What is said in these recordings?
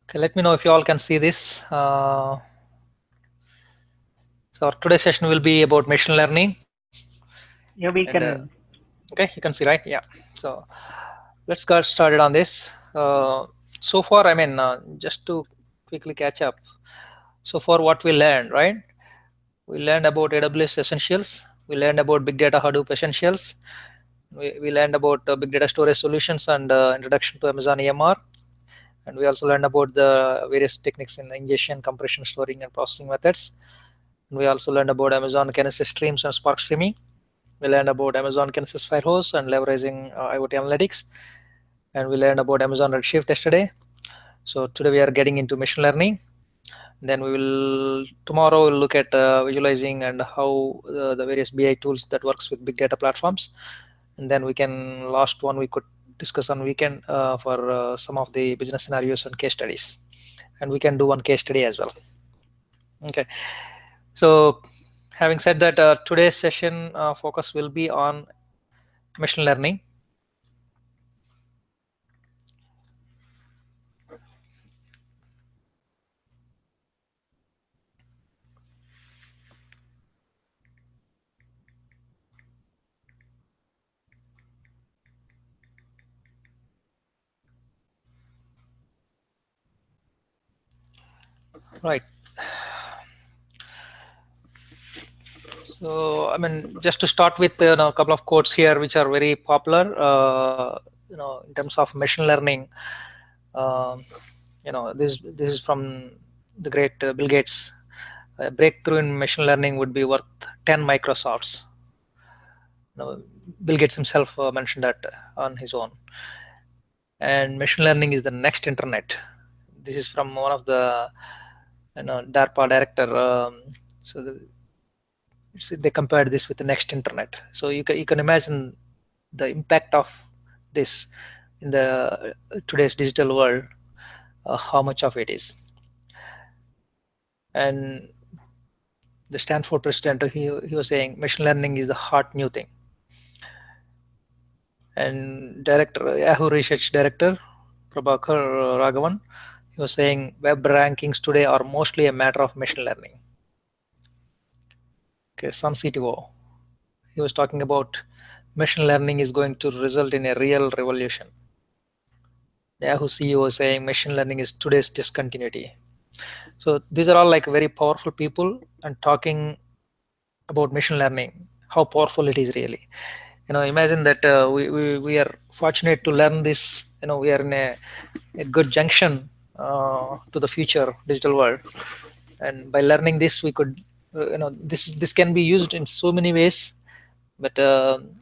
Okay, let me know if you all can see this. So our today's session will be about machine learning. Yeah, we And can. okay, you can see, right? Yeah. So let's get started on this. So far, just to quickly catch up. So far, what we learned, right? We learned about AWS essentials. We learned about big data Hadoop essentials. We learned about big data storage solutions and introduction to Amazon EMR. And we also learned about the various techniques in ingestion, compression, storing, and processing methods. And we also learned about Amazon Kinesis streams and Spark streaming. We learned about Amazon Kinesis Firehose and leveraging IoT analytics. And we learned about Amazon Redshift yesterday. So today we are getting into machine learning. Then we will tomorrow we'll look at visualizing and how the various BI tools that works with big data platforms. And then we can last one we could discuss on weekend for some of the business scenarios and case studies. And we can do one case study as well. Okay. So having said that, today's session focus will be on machine learning. Right. So, just to start with, a couple of quotes here, which are very popular, in terms of machine learning. Um, this is from the great Bill Gates. A breakthrough in machine learning would be worth 10 Microsofts. Bill Gates himself mentioned that on his own. And machine learning is the next internet. This is from one of the DARPA director. So they compared this with the next internet. So you can imagine the impact of this in the today's digital world, how much of it is. And the Stanford president, he was saying machine learning is the hot new thing. And director, Yahoo research director Prabhakar Raghavan, he was saying web rankings today are mostly a matter of machine learning. Okay, Sun CTO, he was talking about machine learning is going to result in a real revolution. Yahoo CEO was saying machine learning is today's discontinuity. So these are all like very powerful people and talking about machine learning, how powerful it is really. Imagine that we are fortunate to learn this. We are in a good junction to the future digital world, and by learning this, we could, this can be used in so many ways, but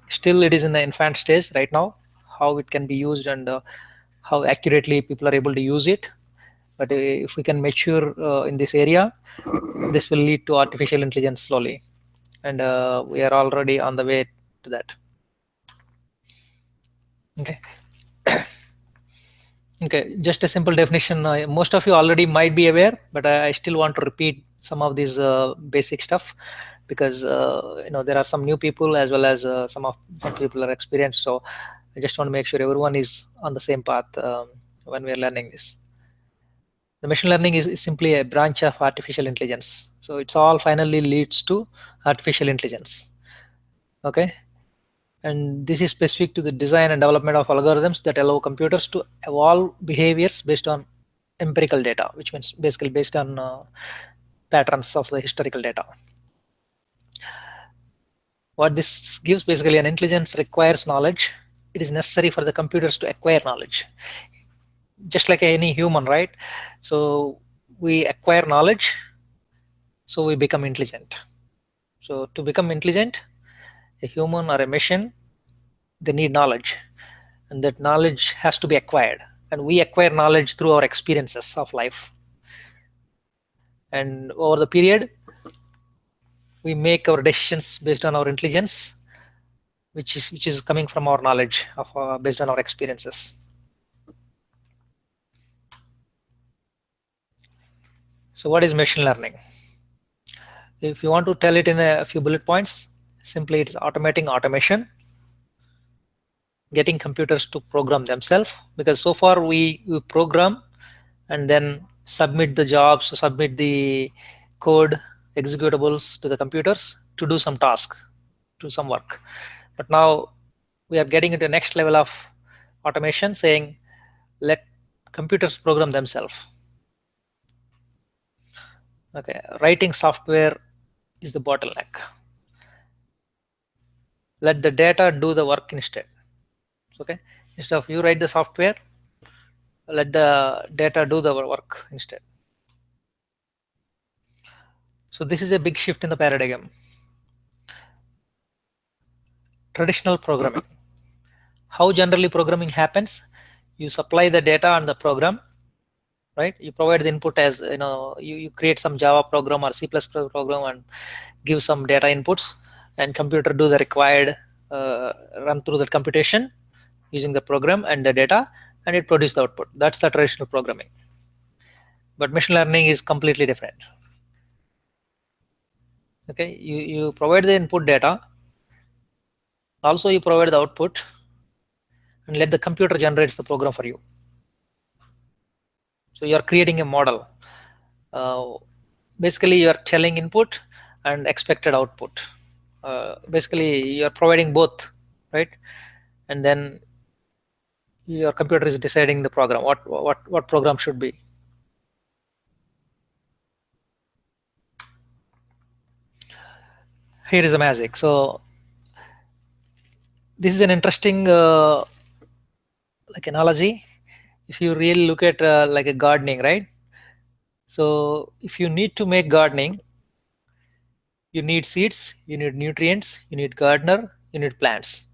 still it is in the infant stage right now. How it can be used and how accurately people are able to use it. But if we can mature in this area, this will lead to artificial intelligence slowly, and we are already on the way to that. Okay. Okay, just a simple definition. Most of you already might be aware, but I still want to repeat some of these basic stuff because there are some new people as well as some people are experienced. So I just want to make sure everyone is on the same path when we are learning this. The machine learning is simply a branch of artificial intelligence. So it's all finally leads to artificial intelligence. Okay, and this is specific to the design and development of algorithms that allow computers to evolve behaviors based on empirical data, which means basically based on patterns of the historical data. What this gives, basically, an intelligence requires knowledge. It is necessary for the computers to acquire knowledge, just like any human, right? So we acquire knowledge, so we become intelligent. So to become intelligent, a human or a machine, they need knowledge, and that knowledge has to be acquired, and we acquire knowledge through our experiences of life. And over the period, we make our decisions based on our intelligence, which is coming from our knowledge of based on our experiences. So what is machine learning? If you want to tell it in a few bullet points, simply it is automating automation, getting computers to program themselves, because so far we program and then submit the jobs, submit the code executables to the computers to do some task, do some work. But now we are getting into the next level of automation, saying let computers program themselves. Okay, writing software is the bottleneck. Let the data do the work instead. Okay, instead of you write the software, let the data do the work instead. So this is a big shift in the paradigm. Traditional programming. How generally programming happens? You supply the data on the program, right? You provide the input as you create some Java program or C++ program and give some data inputs, and computer do the required run through the computation using the program and the data, and it produces the output. That's the traditional programming. But machine learning is completely different. Okay, you provide the input data, also you provide the output, and let the computer generates the program for you. So you are creating a model. Basically you are telling input and expected output. Basically you are providing both, right? And then your computer is deciding the program, what program should be. Here is the magic. So this is an interesting like analogy. If you really look at like a gardening, right? So if you need to make gardening, you need seeds, you need nutrients, you need gardener, you need plants.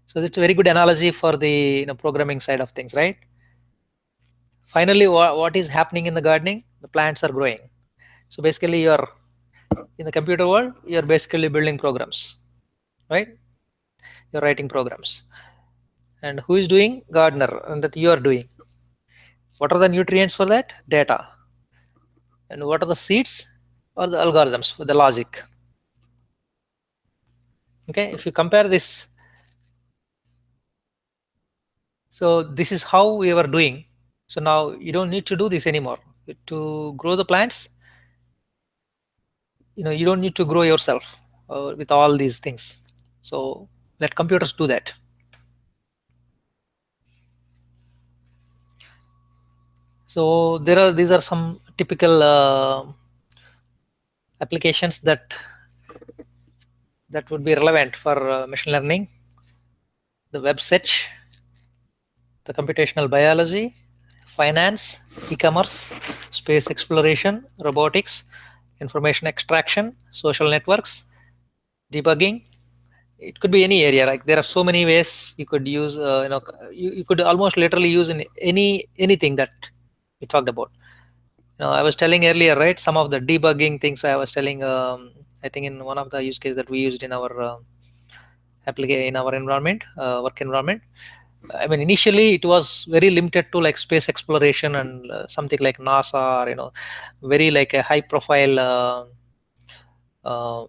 So that's a very good analogy for the programming side of things, right? Finally, what is happening in the gardening? The plants are growing. So basically, you're in the computer world, you're basically building programs, right? You're writing programs. And who is doing? Gardener, and that you are doing. What are the nutrients for that? Data. And what are the seeds? Or the algorithms, the logic. Okay, if you compare this, so this is how we were doing. So now you don't need to do this anymore. To grow the plants, you don't need to grow yourself with all these things. So let computers do that. So these are some typical applications that would be relevant for machine learning: the web search, the computational biology, finance, e-commerce, space exploration, robotics, information extraction, social networks, debugging. It could be any area. Like there are so many ways you could use. You could almost literally use in anything that we talked about. I was telling earlier, right? Some of the debugging things I was telling. I think in one of the use cases that we used in our application in our environment, work environment. I mean, initially it was very limited to like space exploration and something like NASA, or very like a high profile uh,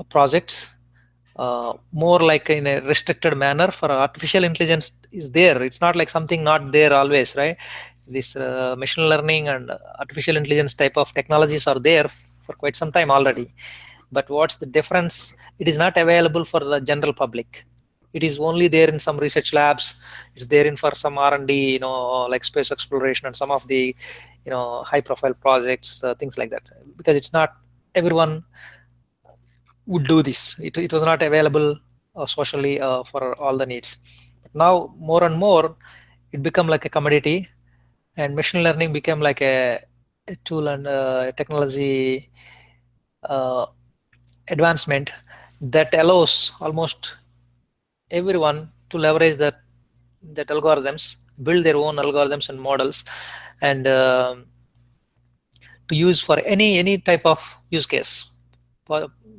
projects. More like in a restricted manner. For artificial intelligence is there. It's not like something not there always, right? This machine learning and artificial intelligence type of technologies are there for quite some time already. But what's the difference? It is not available for the general public. It is only there in some research labs. It's there in for some R&D, like space exploration and some of the high profile projects, things like that, because it's not everyone would do this. It was not available socially for all the needs. But now more and more it become like a commodity, and machine learning became like a tool and technology uh, advancement that allows almost everyone to leverage that algorithms, build their own algorithms and models, and to use for any type of use case.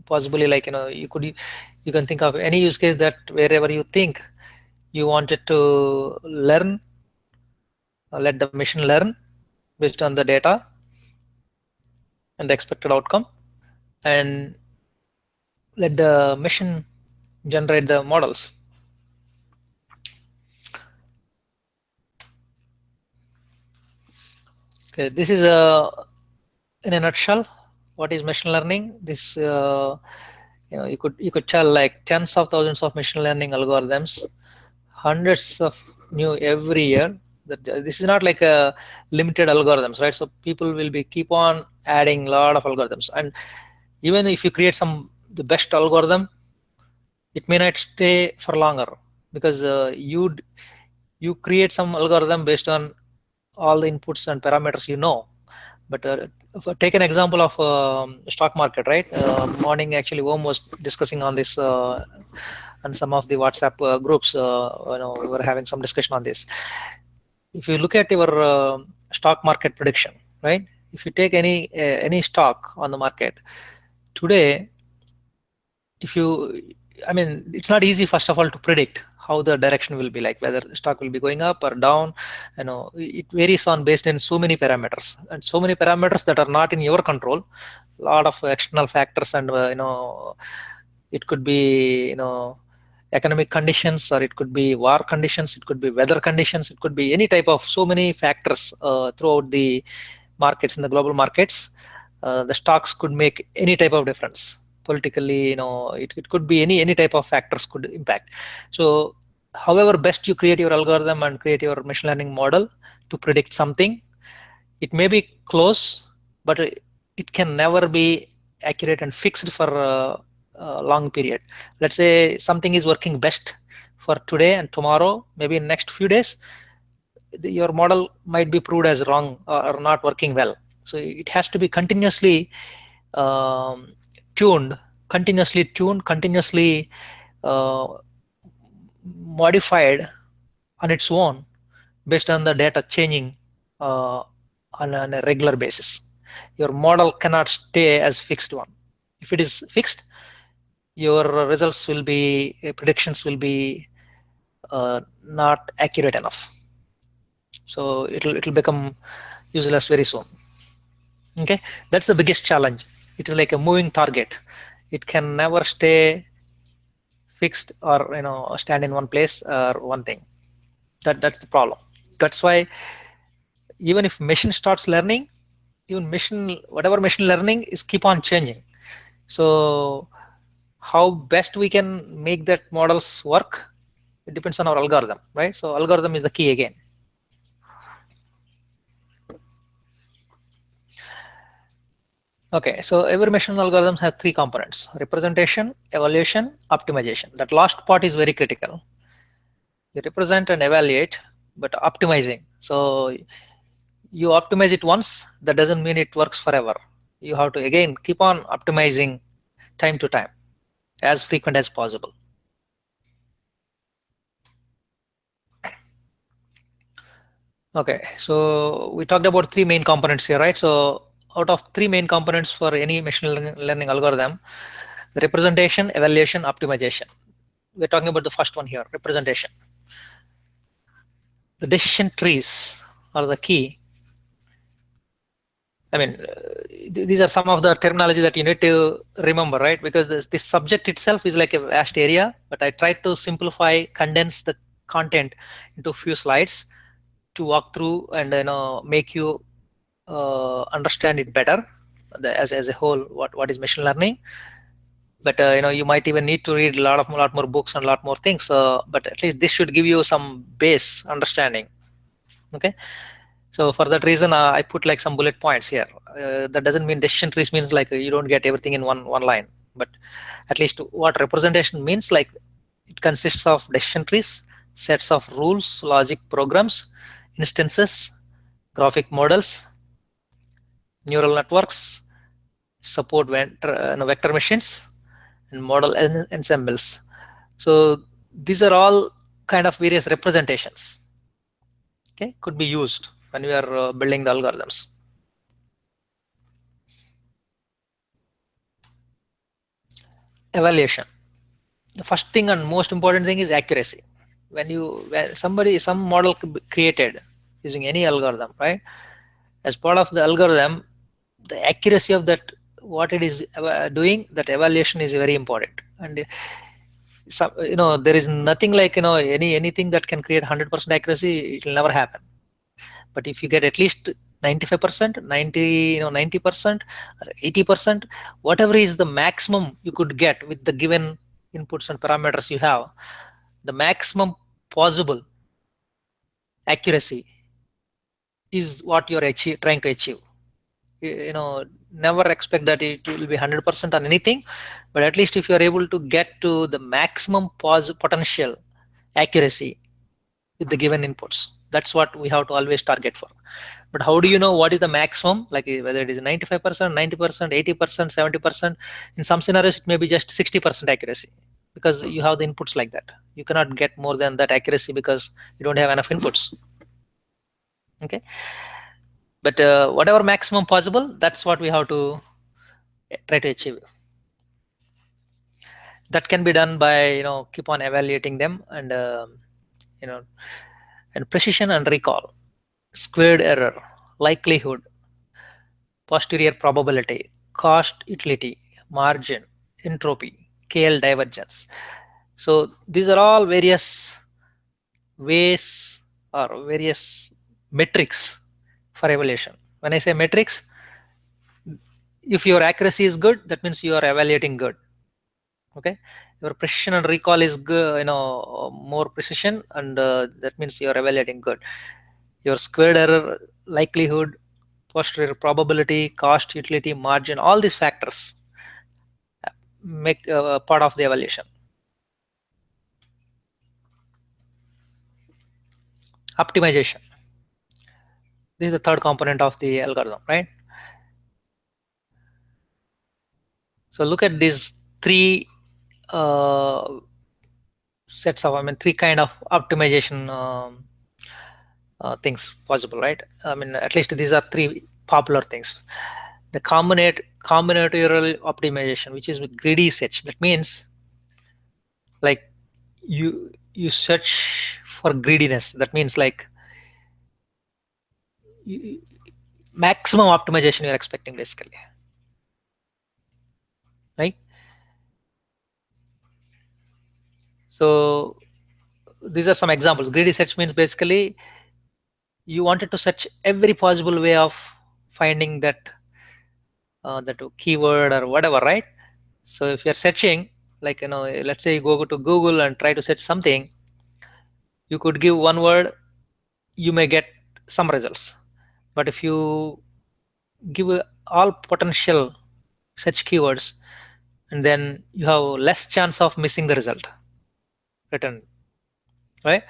Possibly, like you can think of any use case that wherever you think you wanted to learn, let the machine learn based on the data and the expected outcome, and let the machine generate the models. Okay, this is in a nutshell what is machine learning. This you could tell like tens of thousands of machine learning algorithms, hundreds of new every year. That this is not like a limited algorithms, right? So people will be keep on adding a lot of algorithms, and even if you create some the best algorithm, it may not stay for longer because you create some algorithm based on all the inputs and parameters but take an example of stock market, right? Morning actually Om was discussing on this and some of the WhatsApp groups, we were having some discussion on this. If you look at your stock market prediction, right? If you take any stock on the market today, if you I mean it's not easy first of all to predict how the direction will be, like whether stock will be going up or down. It varies on based on so many parameters, and so many parameters that are not in your control. A lot of external factors, and it could be economic conditions, or it could be war conditions, it could be weather conditions, it could be any type of so many factors throughout the markets, in the global markets. The stocks could make any type of difference politically. It could be any type of factors could impact. So however best you create your algorithm and create your machine learning model to predict something, it may be close, but it can never be accurate and fixed for a long period. Let's say something is working best for today and tomorrow, maybe in next few days your model might be proved as wrong or not working well. So it has to be um, tuned continuously uh, modified on its own based on the data changing on a regular basis. Your model cannot stay as fixed one. If it is fixed, your results will be predictions will be not accurate enough. So it'll become useless very soon. Okay, that's the biggest challenge. It is like a moving target. It can never stay fixed or stand in one place or one thing. That's the problem. That's why even if machine starts learning, even machine whatever machine learning is keep on changing. So how best we can make that models work, it depends on our algorithm, right? So algorithm is the key again. Okay, so every machine algorithm has three components: representation, evaluation, optimization. That last part is very critical. You represent and evaluate, but optimizing. So you optimize it once, that doesn't mean it works forever. You have to again keep on optimizing time to time, as frequent as possible. Okay, so we talked about three main components here, right? So out of three main components for any machine learning algorithm, the representation, evaluation, optimization. We're talking about the first one here, representation. The decision trees are the key. I mean, these are some of the terminology that you need to remember, right? Because this subject itself is like a vast area, but I tried to simplify, condense the content into a few slides to walk through and make you understand it better as a whole. What is machine learning? But you might even need to read a lot more books and a lot more things. But at least this should give you some base understanding. Okay. So for that reason, I put like some bullet points here. That doesn't mean decision trees means like you don't get everything in one line, but at least what representation means, like it consists of decision trees, sets of rules, logic programs, instances, graphic models, neural networks, support vector machines, and model ensembles. So these are all kind of various representations. Okay, could be used when we are building the algorithms. Evaluation. The first thing and most important thing is accuracy. When some model created using any algorithm, right? As part of the algorithm, the accuracy of that what it is doing, that evaluation is very important. And there is nothing like anything that can create 100% accuracy. It will never happen. But if you get at least 95%, 90%, or 80%, whatever is the maximum you could get with the given inputs and parameters you have, the maximum possible accuracy is what you're trying to achieve. Never expect that it will be 100% on anything, but at least if you're able to get to the maximum potential accuracy with the given inputs, that's what we have to always target for. But how do you know what is the maximum, like whether it is 95%, 90%, 80%, 70%? In some scenarios it may be just 60% accuracy, because you have the inputs like that. You cannot get more than that accuracy because you don't have enough inputs. Okay, but whatever maximum possible, that's what we have to try to achieve. That can be done by keep on evaluating them, and you know and precision and recall, squared error, likelihood, posterior probability, cost utility, margin, entropy, KL divergence. So these are all various ways or various metrics for evaluation. When I say metrics, if your accuracy is good, that means you are evaluating good. Okay, your precision and recall is good, more precision, and that means you are evaluating good. Your squared error, likelihood, posterior probability, cost utility, margin, all these factors make part of the evaluation. Optimization, this is the third component of the algorithm, right? So look at these three sets of, three kind of optimization things possible, right? At least these are three popular things. The combinatorial optimization, which is with greedy search. That means, like, you search for greediness. That means, like, maximum optimization you're expecting, basically, right? So these are some examples. Greedy search means basically you wanted to search every possible way of finding that keyword or whatever, right? So if you're searching, like, let's say you go to Google and try to search something, you could give one word, you may get some results. But if you give all potential search keywords, and then you have less chance of missing the result written, right?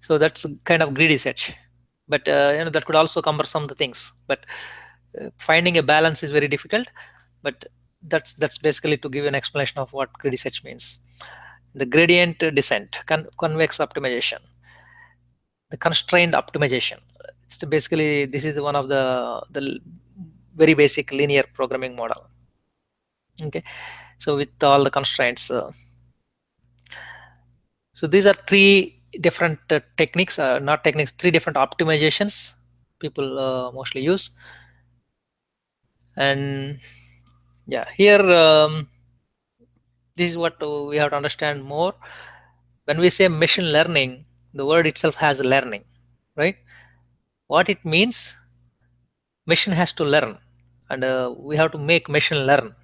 So that's kind of greedy search. But that could also cumbersome the things. But finding a balance is very difficult. But that's basically to give an explanation of what greedy search means. The gradient descent, convex optimization, the constrained optimization. So basically, this is one of the very basic linear programming model. Okay, so with all the constraints. So these are three different techniques, not techniques, three different optimizations people mostly use. And yeah, here this is what we have to understand more. When we say machine learning, the word itself has learning, right? What it means, machine has to learn, and we have to make machine learn.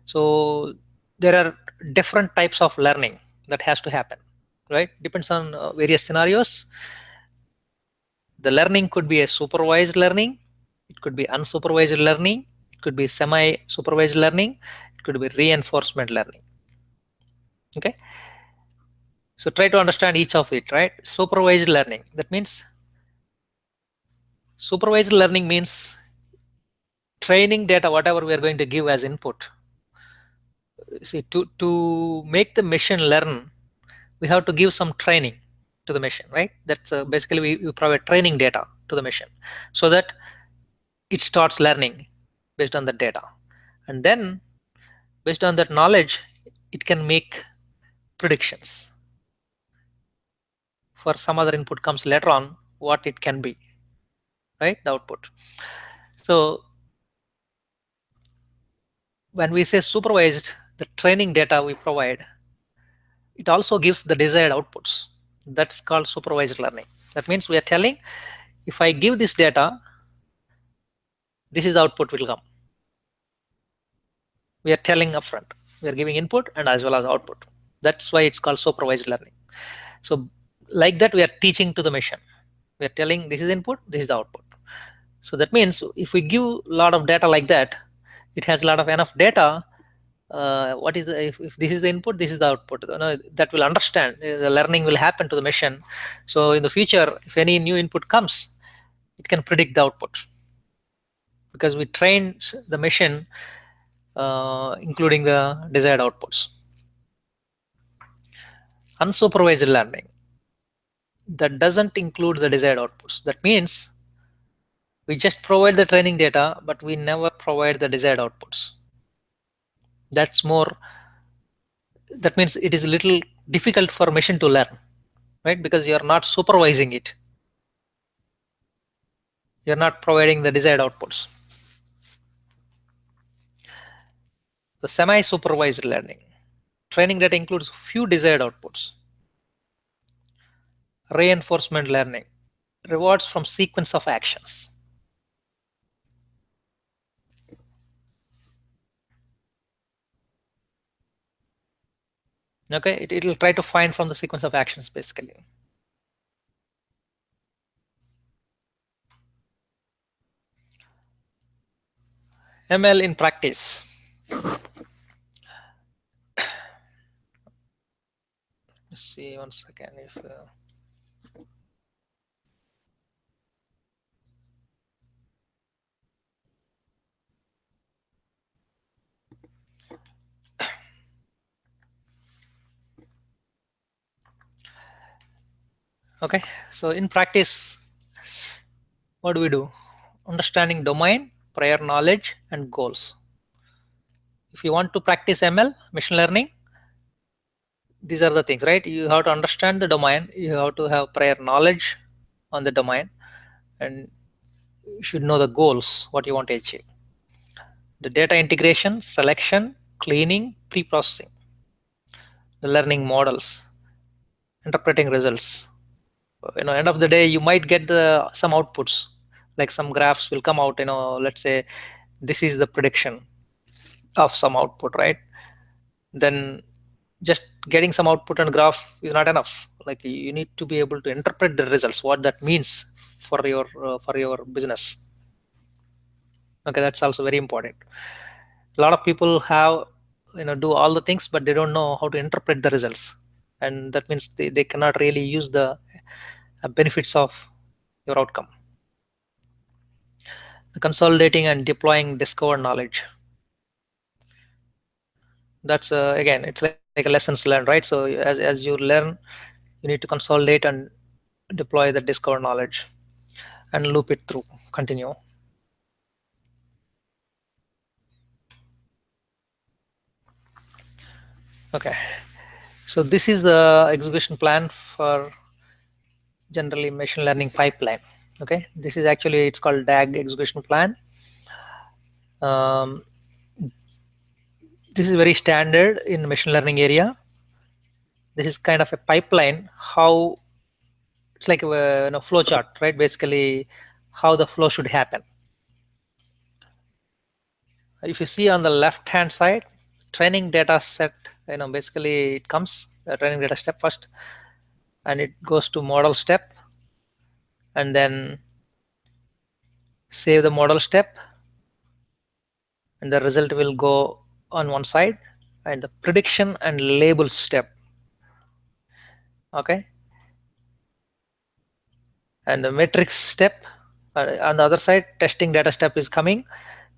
So there are different types of learning that has to happen, right? Depends on various scenarios. The learning could be a supervised learning, it could be unsupervised learning, it could be semi-supervised learning, it could be reinforcement learning. Okay, so try to understand each of it, right? Supervised learning, that means supervised learning means training data, whatever we are going to give as input. See, to make the machine learn, we have to give some training to the machine, right? That's basically we provide training data to the machine so that it starts learning based on the data, and then based on that knowledge it can make predictions for some other input comes later on, what it can be, right? The output. So when we say supervised, the training data we provide, it also gives the desired outputs. That's called supervised learning. That means we are telling, if I give this data, this is the output will come. We are telling upfront. We are giving input and as well as output. That's why it's called supervised learning. So like that, we are teaching to the machine. We are telling this is input, this is the output. So that means if we give a lot of data like that, it has a lot of enough data. What is the, if this is the input, this is the output, that will understand, the learning will happen to the machine. So in the future, if any new input comes, it can predict the output, because we train the machine including the desired outputs. Unsupervised learning, that doesn't include the desired outputs. That means we just provide the training data, but we never provide the desired outputs. That's more, that means it is a little difficult for machine to learn, right? Because you are not supervising it. You're not providing the desired outputs. The semi-supervised learning, training that includes few desired outputs. Reinforcement learning, rewards from sequence of actions. Okay, it will try to find from the sequence of actions basically. ML in practice. Let's see 1 second if okay, so in practice, what do we do? Understanding domain, prior knowledge, and goals. If you want to practice ML, machine learning, these are the things, right? You have to understand the domain, you have to have prior knowledge on the domain, and you should know the goals, what you want to achieve. The data integration, selection, cleaning, pre-processing, the learning models, interpreting results. End of the day, you might get the some outputs, like some graphs will come out. Let's say this is the prediction of some output, right? Then just getting some output and graph is not enough. Like you need to be able to interpret the results, what that means for your business. Okay, that's also very important. A lot of people have do all the things, but they don't know how to interpret the results, and that means they cannot really use the benefits of your outcome. The consolidating and deploying discovered knowledge, that's again, it's like a lessons learned, right? So as you learn, you need to consolidate and deploy the discovered knowledge and loop it through, continue. Okay, so this is the execution plan for generally machine learning pipeline. Okay, this is actually, it's called DAG execution plan. um, this is very standard in machine learning area. This is kind of a pipeline, how it's like a flow chart, right? Basically how the flow should happen. If you see on the left hand side, training data set, basically it comes the training data step first, and it goes to model step, and then save the model step, and the result will go on one side, and the prediction and label step. Okay, and the metrics step, on the other side, testing data step is coming,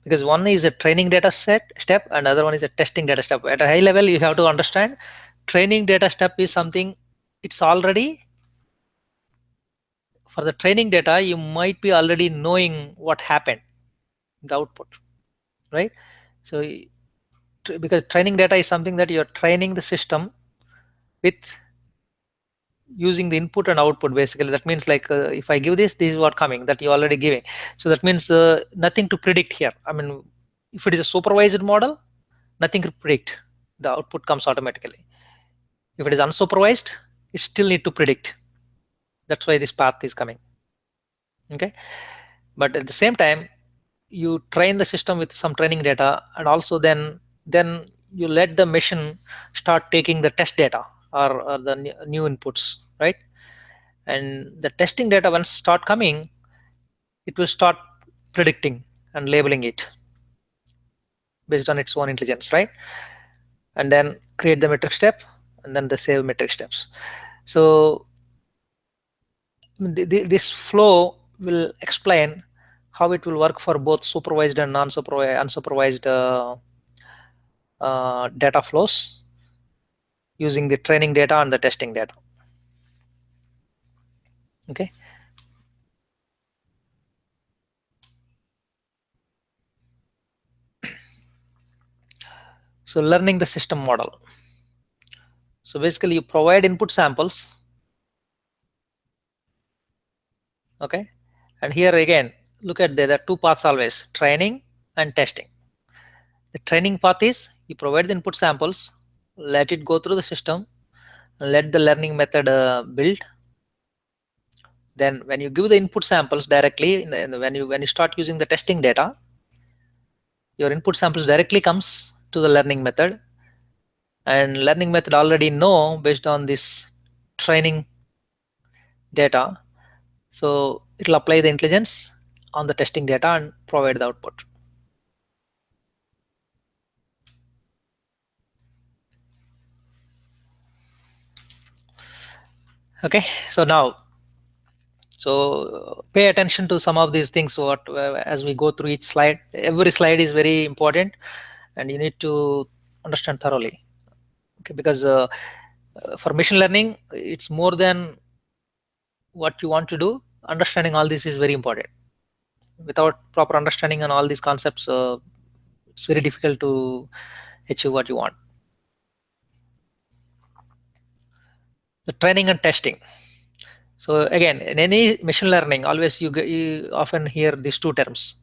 because one is a training data set step and other one is a testing data step. At a high level, you have to understand training data step is something, it's already, for the training data, you might be already knowing what happened, the output, right? So because training data is something that you're training the system with using the input and output basically. That means like if I give this is what coming, that you're already giving. So that means nothing to predict here. I mean, if it is a supervised model, nothing to predict, the output comes automatically. If it is unsupervised, it still need to predict. That's why this path is coming. Okay, but at the same time, you train the system with some training data, and also then you let the machine start taking the test data, or the new inputs, right? And the testing data, once start coming, it will start predicting and labeling it based on its own intelligence, right? And then create the metric step, and then the save metric steps. So this flow will explain how it will work for both supervised and non-supervised, unsupervised data flows using the training data and the testing data. Okay. So learning the system model. So basically you provide input samples. Okay. And here again, look at there are two paths always: training and testing. The training path is you provide the input samples, let it go through the system, let the learning method build. Then when you give the input samples directly, when you start using the testing data, your input samples directly comes to the learning method, and learning method already know based on this training data, so it will apply the intelligence on the testing data and provide the output. Okay, so now, so pay attention to some of these things what as we go through each slide. Every slide is very important and you need to understand thoroughly. Okay, because for machine learning, it's more than what you want to do. Understanding all this is very important. Without proper understanding on all these concepts, it's very difficult to achieve what you want. The training and testing. So again, in any machine learning, always you often hear these two terms: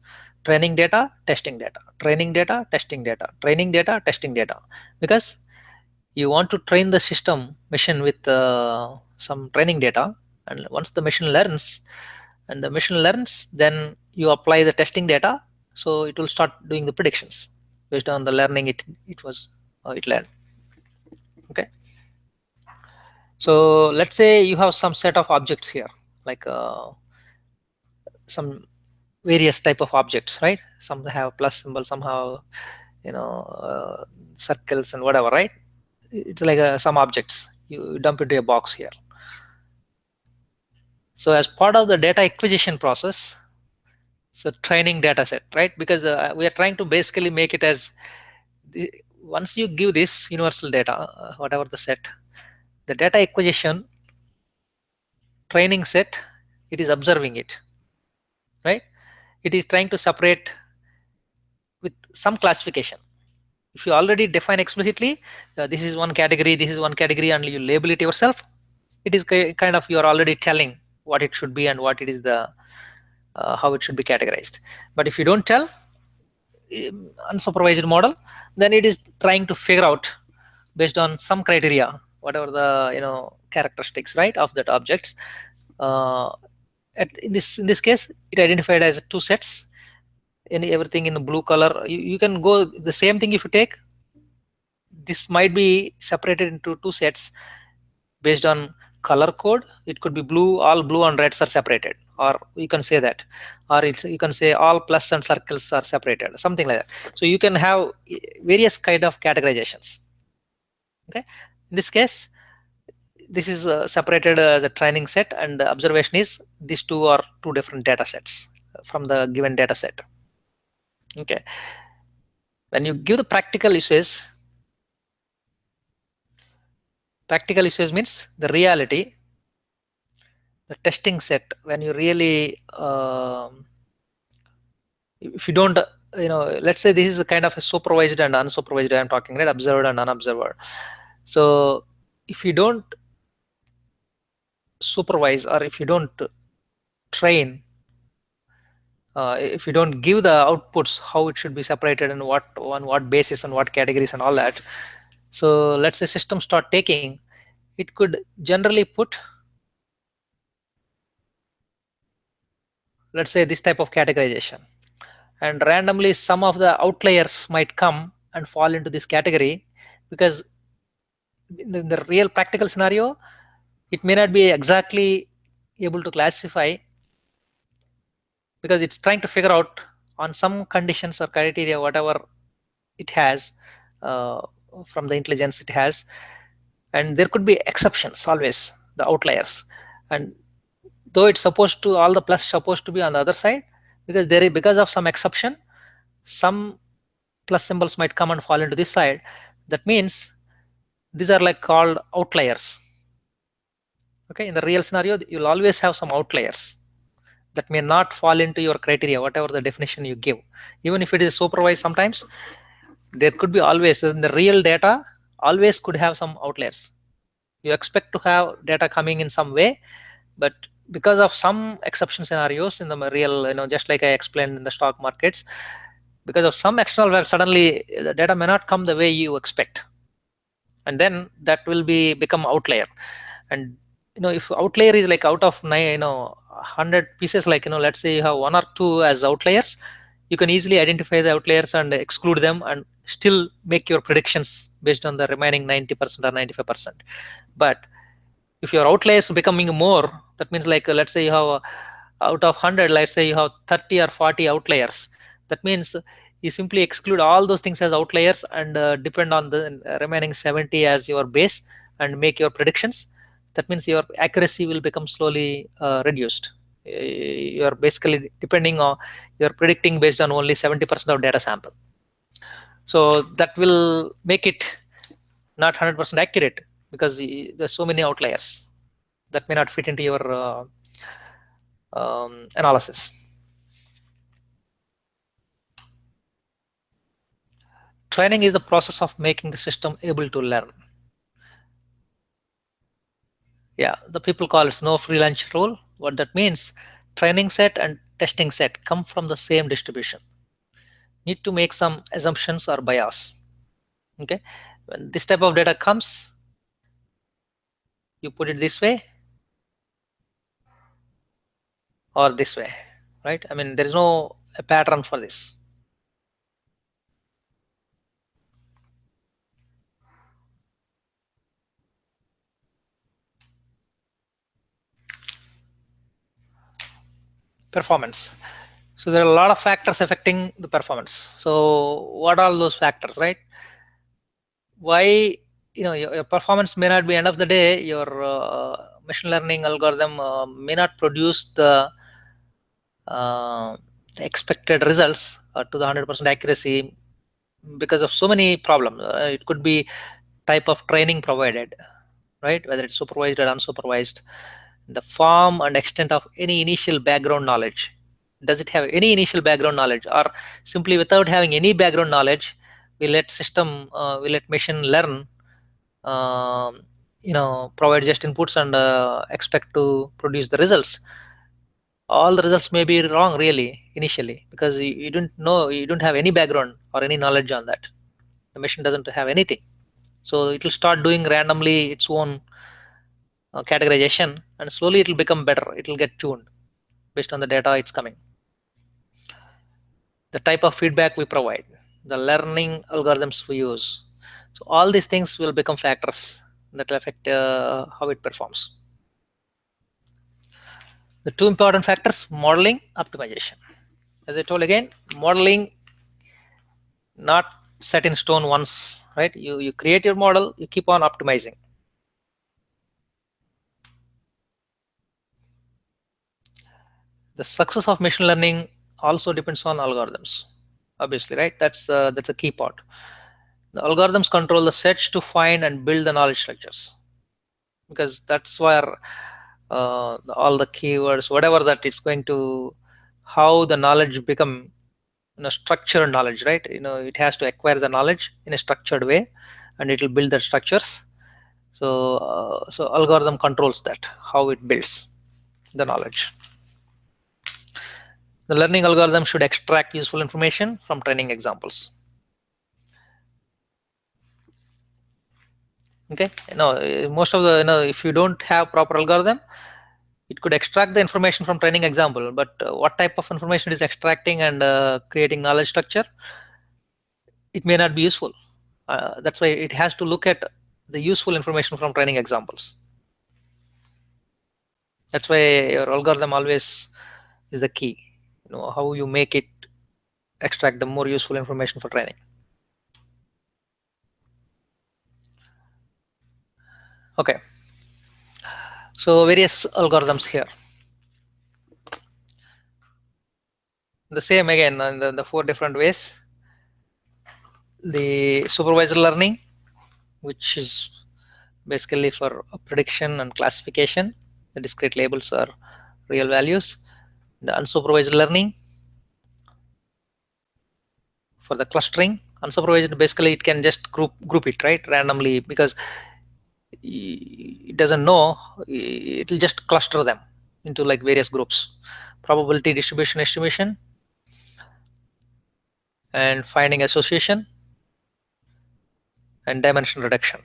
training data, testing data, training data, testing data, training data, testing data. Because you want to train the system machine with some training data, and once the machine learns, then you apply the testing data, so it will start doing the predictions based on the learning it learned. Okay. So let's say you have some set of objects here, like some various type of objects, right? Some have plus symbol, somehow, circles and whatever, right? It's like some objects you dump into a box here. So as part of the data acquisition process, so training data set, right? Because we are trying to basically make it as once you give this universal data, whatever the set, the data acquisition training set, it is observing it, right? It is trying to separate with some classification. If you already define explicitly, this is one category, this is one category, and you label it yourself, it is kind of, you are already telling what it should be and what it is the how it should be categorized. But if you don't tell, unsupervised model, then it is trying to figure out based on some criteria, whatever the characteristics, right, of that objects. uh, in this case, it identified as two sets. Everything in the blue color, you can go the same thing. If you take this, might be separated into two sets based on color code. It could be blue, all blue and reds are separated, or you can say that, or you can say all plus and circles are separated, something like that. So you can have various kind of categorizations. Okay, in this case, this is separated as a training set, and the observation is these two are two different data sets from the given data set. Okay, when you give the practical uses means the reality, the testing set. When you really if you don't let's say this is a kind of a supervised and unsupervised, I'm talking, right? Observed and unobserved. So if you don't supervise, or if you don't train, if you don't give the outputs how it should be separated and what on what basis and what categories and all that, so let's say system start taking, it could generally put, let's say, this type of categorization, and randomly some of the outliers might come and fall into this category, because in the real practical scenario it may not be exactly able to classify, because it's trying to figure out on some conditions or criteria whatever it has, uh, from the intelligence it has, and there could be exceptions always, the outliers. And though it's supposed to, all the plus supposed to be on the other side, because there is, because of some exception, some plus symbols might come and fall into this side. That means these are like called outliers. Okay, in the real scenario you'll always have some outliers that may not fall into your criteria, whatever the definition you give. Even if it is supervised, sometimes there could be, always in the real data always could have some outliers. You expect to have data coming in some way, but because of some exception scenarios in the real, just like I explained in the stock markets, because of some external factor, suddenly the data may not come the way you expect, and then that will be become outlier. And if outlier is like out of 100 pieces, like let's say you have one or two as outliers, you can easily identify the outliers and exclude them and still make your predictions based on the remaining 90% or 95%. But if your outliers becoming more, that means like, let's say you have out of 100, let's say you have 30 or 40 outliers. That means you simply exclude all those things as outliers and depend on the remaining 70 as your base and make your predictions. That means your accuracy will become slowly reduced. You are basically depending on, you're predicting based on only 70% of data sample. So that will make it not 100% accurate, because there's so many outliers that may not fit into your analysis. Training is the process of making the system able to learn. Yeah, the people call it no free lunch rule. What that means, training set and testing set come from the same distribution. Need to make some assumptions or bias. Okay, when this type of data comes, you put it this way or this way, right? I mean, there is no a pattern for this. Performance. So there are a lot of factors affecting the performance. So what are those factors, right? Why, your performance may not be, end of the day your machine learning algorithm may not produce uh, the expected results to the 100% accuracy, because of so many problems. It could be type of training provided, right? Whether it's supervised or unsupervised, the form and extent of any initial background knowledge. Does it have any initial background knowledge, or simply without having any background knowledge we let system, we let machine learn, provide just inputs and expect to produce the results? All the results may be wrong really initially, because you don't know, you don't have any background or any knowledge on that. The machine doesn't have anything, so it will start doing randomly its own categorization, and slowly it will become better, it will get tuned based on the data it's coming. The type of feedback we provide, the learning algorithms we use, so all these things will become factors that will affect how it performs. The two important factors, modeling, optimization. As I told again, modeling not set in stone once, right? You create your model, you keep on optimizing. The success of machine learning also depends on algorithms, obviously, right? That's a key part. The algorithms control the search to find and build the knowledge structures, because that's where all the keywords, whatever that it's going to, how the knowledge become, structured knowledge, right? It has to acquire the knowledge in a structured way, and it will build the structures. So algorithm controls that, how it builds the knowledge. The learning algorithm should extract useful information from training examples. Okay, most of the, if you don't have proper algorithm, it could extract the information from training example, but what type of information it is extracting and creating knowledge structure, it may not be useful. That's why it has to look at the useful information from training examples. That's why your algorithm always is the key. How you make it extract the more useful information for training. Okay, so various algorithms here. The same again in the four different ways. The supervised learning, which is basically for prediction and classification. The discrete labels are real values. The unsupervised learning for the clustering. Unsupervised, basically it can just group it right randomly, because it doesn't know, it will just cluster them into like various groups. Probability distribution estimation and finding association and dimension reduction.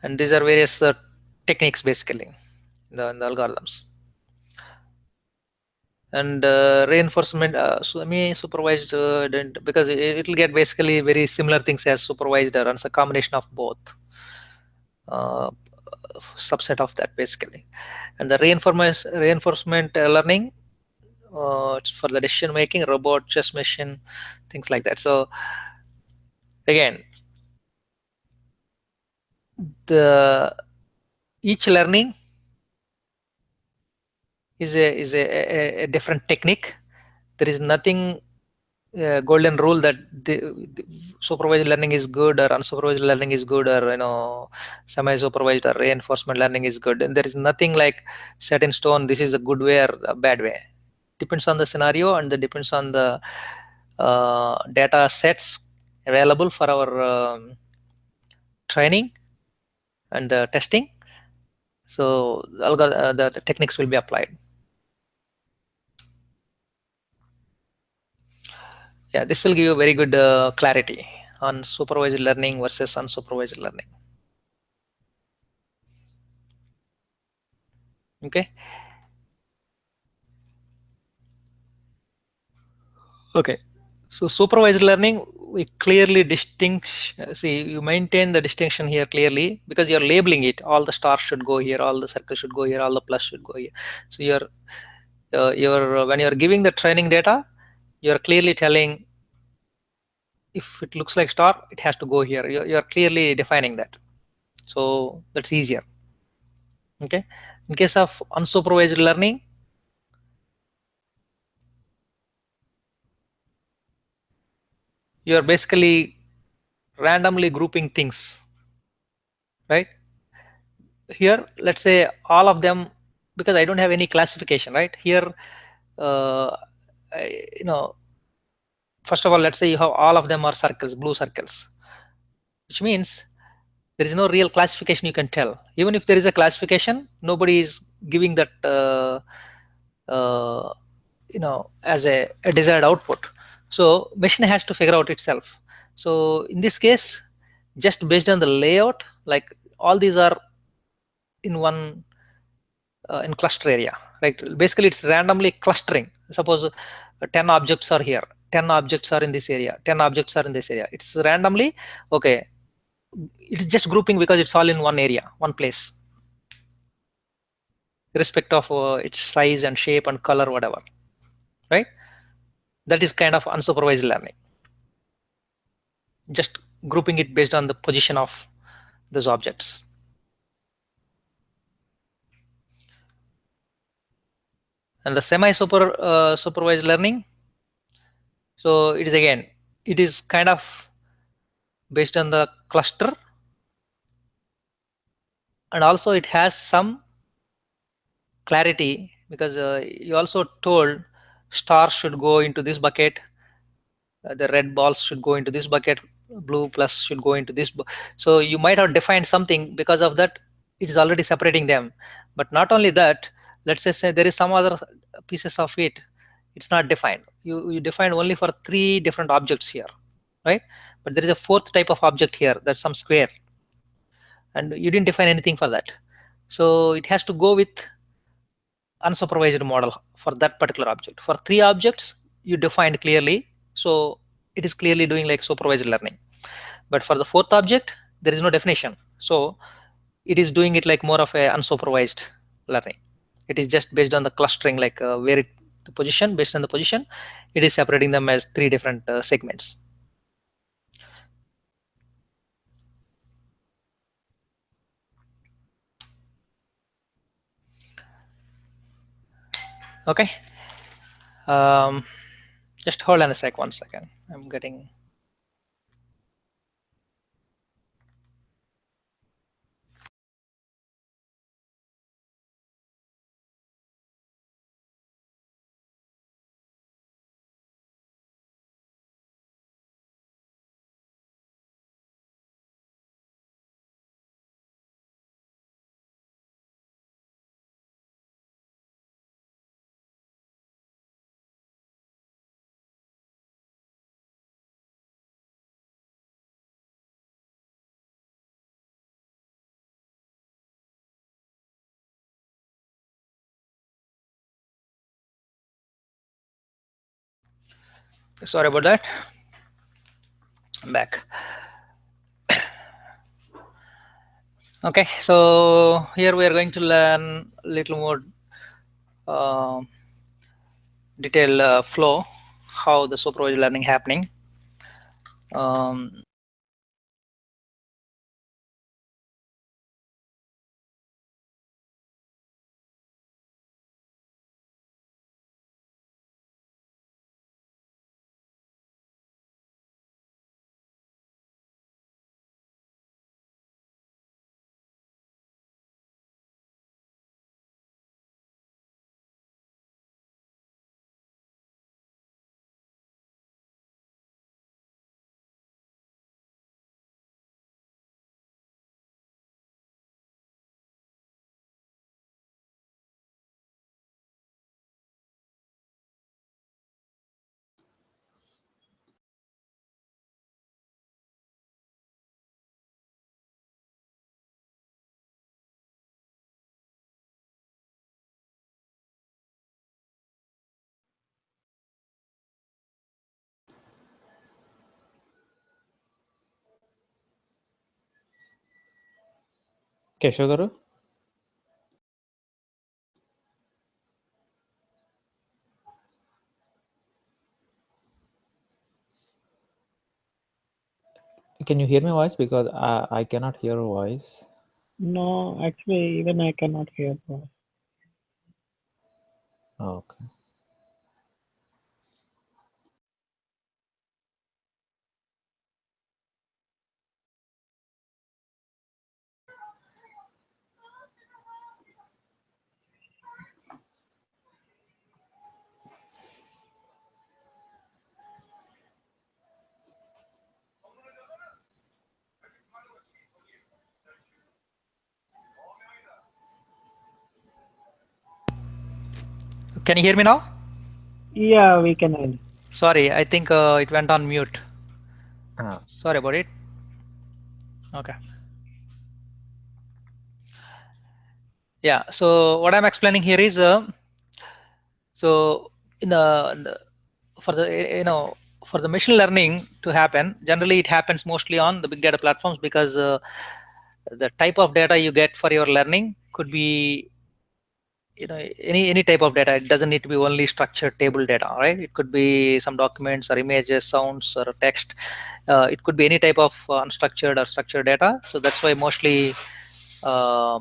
And these are various techniques basically in the algorithms. And reinforcement, semi-supervised, because it will get basically very similar things as supervised, or it's a combination of both, subset of that basically. And the reinforcement learning, it's for the decision making, robot, chess machine, things like that. So again, the each learning is a different technique. There is nothing golden rule that the supervised learning is good or unsupervised learning is good, or semi-supervised or reinforcement learning is good. And there is nothing like set in stone, this is a good way or a bad way. Depends on the scenario, and it depends on the data sets available for our training and testing. So the techniques will be applied. Yeah, this will give you very good clarity on supervised learning versus unsupervised learning. Okay. Okay. So supervised learning, we clearly distinct. See, you maintain the distinction here clearly because you're labeling it. All the stars should go here, all the circles should go here, all the plus should go here. So you're when you're giving the training data, you're clearly telling, if it looks like star, it has to go here. You're clearly defining that. So that's easier. Okay. In case of unsupervised learning, you're basically randomly grouping things, right? Here, let's say all of them, because I don't have any classification, right? Here, uh, I, first of all, let's say you have all of them are circles, blue circles, which means there is no real classification you can tell. Even if there is a classification, nobody is giving that, uh, as a desired output. So machine has to figure out itself. So in this case, just based on the layout, like all these are in one in cluster area, right? Basically it's randomly clustering. Suppose 10 objects are here, 10 objects are in this area, 10 objects are in this area. It's randomly, okay, it's just grouping because it's all in one area, one place, irrespective of its size and shape and color, whatever, right? That is kind of unsupervised learning, just grouping it based on the position of those objects. And the supervised learning, so it is again, it is kind of based on the cluster, and also it has some clarity, because you also told stars should go into this bucket, the red balls should go into this bucket, blue plus should go into this. So you might have defined something, because of that it is already separating them. But not only that, let's say there is some other pieces of it, it's not defined. You define only for 3 different objects here, right? But there is a 4th type of object here, that's some square. and you didn't define anything for that. So it has to go with unsupervised model for that particular object. For 3 objects, you defined clearly, so it is clearly doing like supervised learning. But for the 4th object, there is no definition, so it is doing it like more of a unsupervised learning. It is just based on the clustering, like where the position, based on the position, it is separating them as 3 different segments. Okay. Just hold on a sec, 1 second. I'm getting. Sorry about that. I'm back. Okay, so here we are going to learn a little more uh, detailed flow, how the supervised learning happening. Um, Keshavgaru? Can you hear my voice? Because I cannot hear a voice. No, actually, even I cannot hear her. Oh, okay. can you hear me now? Yeah, we can hear. Sorry, I think it went on mute. Ah, Sorry about it. Okay. Yeah. So what I'm explaining here is, so in the for the for the machine learning to happen, generally it happens mostly on the big data platforms, because the type of data you get for your learning could be any type of data. It doesn't need to be only structured table data, right? It could be some documents or images, sounds, or text. It could be any type of unstructured or structured data. So that's why mostly uh,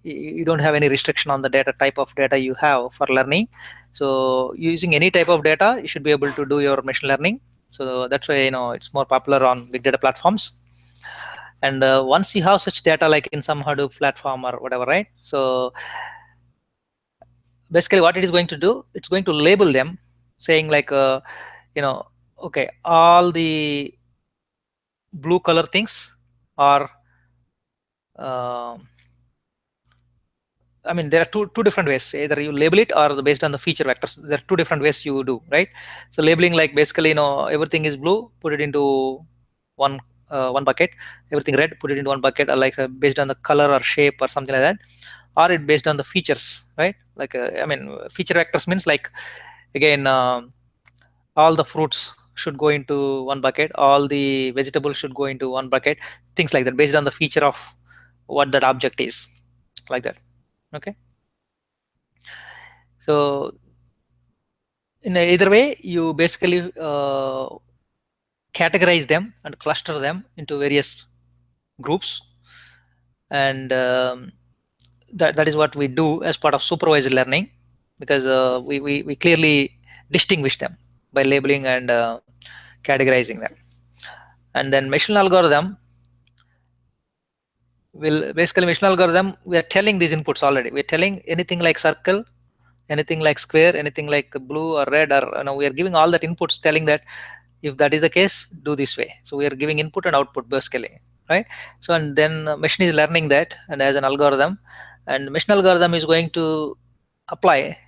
you don't have any restriction on the data type of data you have for learning. So using any type of data, you should be able to do your machine learning. So that's why it's more popular on big data platforms. And once you have such data, like in some Hadoop platform or whatever, right? So basically what it is going to do, it's going to label them, saying like you know okay, all the blue color things are uh, I mean, there are two different ways. Either you label it, or based on the feature vectors. There are two different ways you do, right? So labeling, like basically everything is blue, put it into one one bucket, everything red, put it into one bucket, or like based on the color or shape or something like that, or it based on the features, right? Like I mean, feature vectors means like, again, all the fruits should go into one bucket, all the vegetables should go into one bucket, things like that, based on the feature of what that object is, like that. Okay, so in either way, you basically categorize them and cluster them into various groups, and that is what we do as part of supervised learning, because we clearly distinguish them by labeling and categorizing them. And then machine algorithm will basically, machine algorithm, we are telling these inputs already. We're telling anything like circle, anything like square, anything like blue or red, or we are giving all that inputs, telling that if that is the case, do this way. So we are giving input and output basically, right? So and then machine is learning that, and as an algorithm, and machine algorithm is going to apply,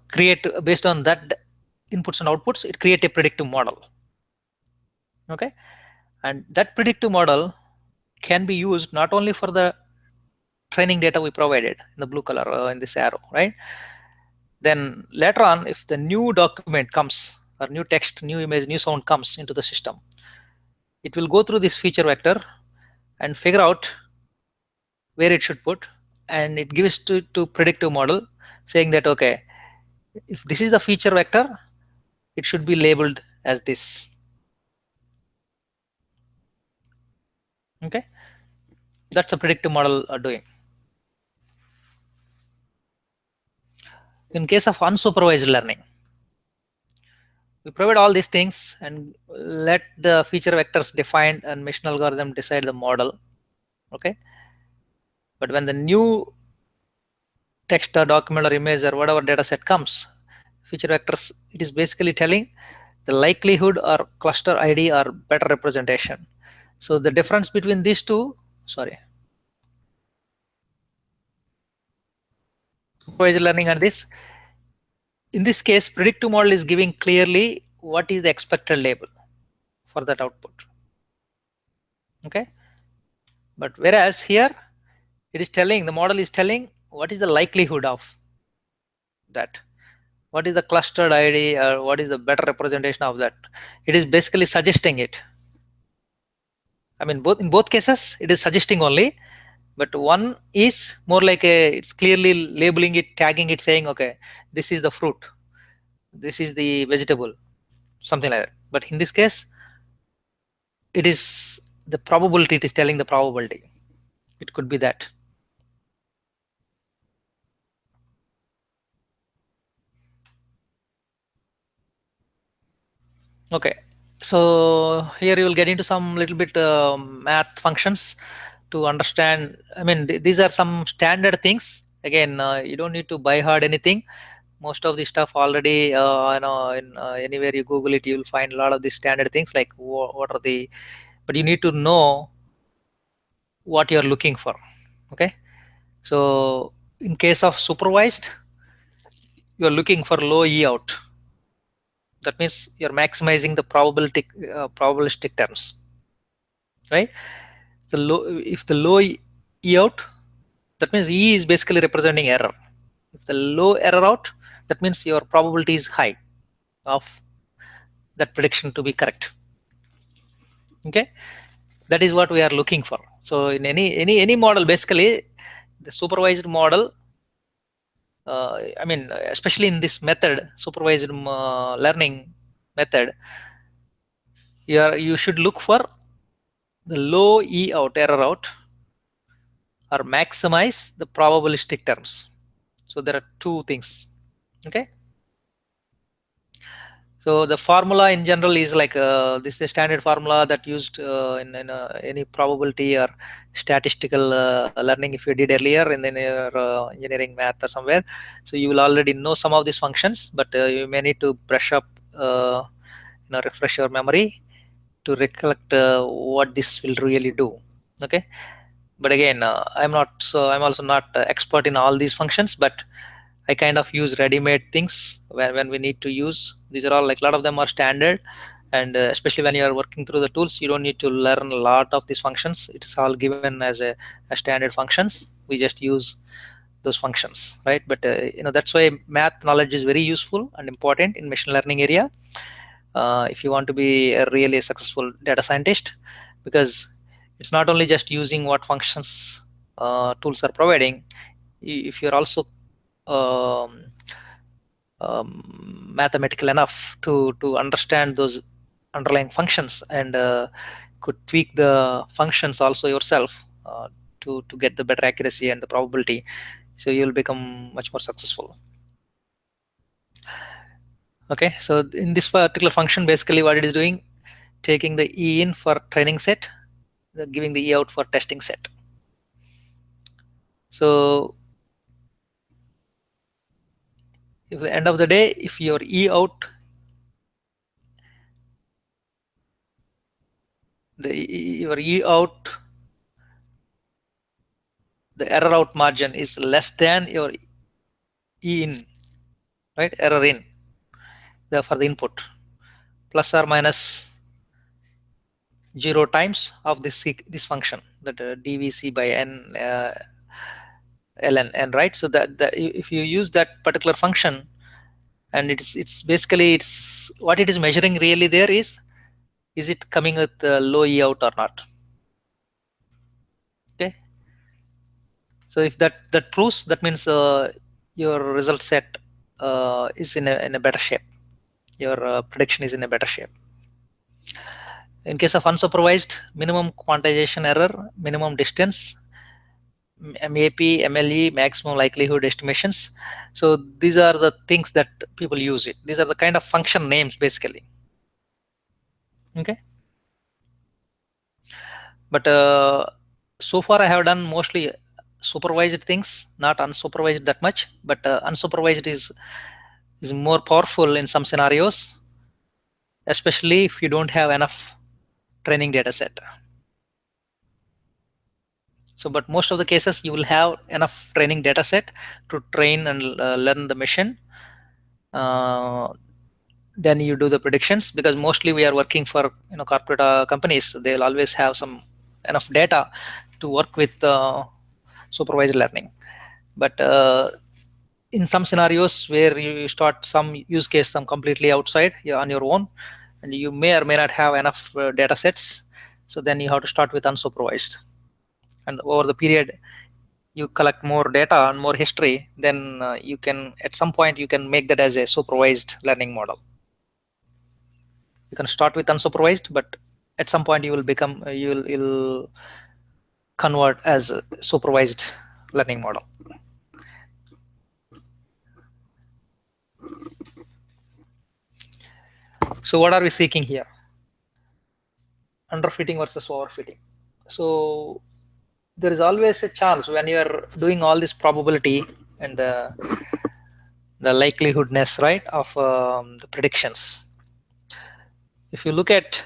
create based on that inputs and outputs, it create a predictive model. Okay, and that predictive model can be used not only for the training data we provided in the blue color in this arrow, right? Then later on, if the new document comes, or new text, new image, new sound comes into the system, it will go through this feature vector and figure out where it should put, and it gives to predictive model, saying that, okay, if this is the feature vector, it should be labeled as this. Okay, that's a predictive model doing. In case of unsupervised learning, we provide all these things and let the feature vectors defined and machine algorithm decide the model. Okay, but when the new text or document or image or whatever data set comes, feature vectors, it is basically telling the likelihood or cluster ID or better representation. So the difference between these two, sorry, supervised learning and this, in this case, predictive model is giving clearly what is the expected label for that output. Okay, but whereas here it is telling, the model is telling what is the likelihood of that, what is the clustered ID, or what is the better representation of that. It is basically suggesting it. I mean, in both cases, it is suggesting only, but one is more like it's clearly labeling it, tagging it, saying, okay, this is the fruit, this is the vegetable, something like that. But in this case, it is the probability, it is telling the probability. It could be that. Okay, so here you will get into some little bit math functions to understand. I mean, these are some standard things. Again, you don't need to buy hard anything. Most of the stuff already, in anywhere you Google it, you will find a lot of these standard things, like what are the, but you need to know what you're looking for. Okay, so in case of supervised, you're looking for low E out. That means you're maximizing the probabilistic terms, right? The low, if the low E out, that means E is basically representing error. If the low error out, that means your probability is high of that prediction to be correct. Okay, that is what we are looking for. So in any model, basically the supervised model, I mean, especially in this method, supervised learning method, you should look for the low E out, error out, or maximize the probabilistic terms. So there are two things. Okay, so the formula in general is like this is a standard formula that used in any probability or statistical learning, if you did earlier in your engineering math or somewhere. So you will already know some of these functions, but you may need to brush up, refresh your memory to recollect what this will really do. Okay, but again, I'm also not expert in all these functions, but I kind of use ready-made things when we need to use. These are all, like, a lot of them are standard, And especially when you are working through the tools, you don't need to learn a lot of these functions. It's all given as a standard functions. We just use those functions, right? But that's why math knowledge is very useful and important in machine learning area, if you want to be a really successful data scientist, because it's not only just using what functions tools are providing. If you're also um, mathematical enough to understand those underlying functions, and could tweak the functions also yourself, to get the better accuracy and the probability, so you'll become much more successful. Okay, so in this particular function, basically what it is doing, taking the e in for training set, giving the e out for testing set. So if at the end of the day, if your e out, your e out, the error out margin is less than your e in, right? Error in for the input, plus or minus 0 times of this function, that dvc by n, ln n, right? So that if you use that particular function, and it's basically, it's what it is measuring really there is it coming with low e out or not? Okay, so if that proves, that means your result set is in a better shape. Your prediction is in a better shape. In case of unsupervised, minimum quantization error, minimum distance, MAP, MLE, maximum likelihood estimations. So these are the things that people use it. These are the kind of function names basically. Okay, but so far I have done mostly supervised things, not unsupervised that much. But unsupervised is more powerful in some scenarios, especially if you don't have enough training data set. So, but most of the cases you will have enough training data set to train and learn the machine. Then you do the predictions, because mostly we are working for corporate companies. They'll always have some enough data to work with supervised learning. But in some scenarios where you start some use case, some completely outside, you're on your own, and you may or may not have enough data sets, so then you have to start with unsupervised. And over the period, you collect more data and more history, then you can, at some point, you can make that as a supervised learning model. You can start with unsupervised, but at some point you will become, you'll convert as a supervised learning model. So what are we seeking here? Underfitting versus overfitting. So there is always a chance when you are doing all this probability and the likelihoodness, right, of the predictions. If you look at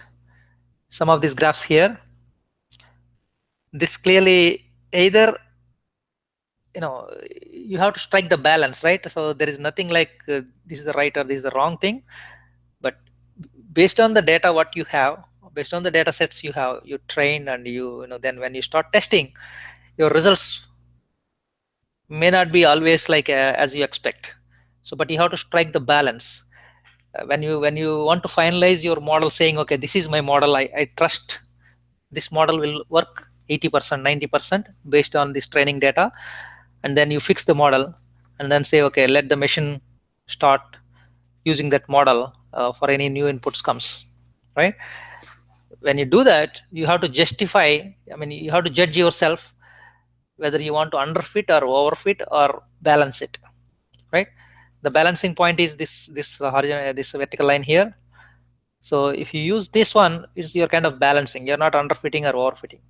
some of these graphs here, this clearly either you have to strike the balance, right? So there is nothing like this is the right or this is the wrong thing, but based on the data what you have, based on the data sets you have, you train, and then when you start testing, your results may not be always like as you expect. So but you have to strike the balance. When you want to finalize your model, saying okay, this is my model, I trust this model will work 80%, 90% based on this training data, and then you fix the model, and then say okay, let the machine start using that model for any new inputs comes, right? When you do that, you have to justify, you have to judge yourself whether you want to underfit or overfit or balance it, right? The balancing point is this vertical line here. So if you use this one, is you're kind of balancing, you're not underfitting or overfitting.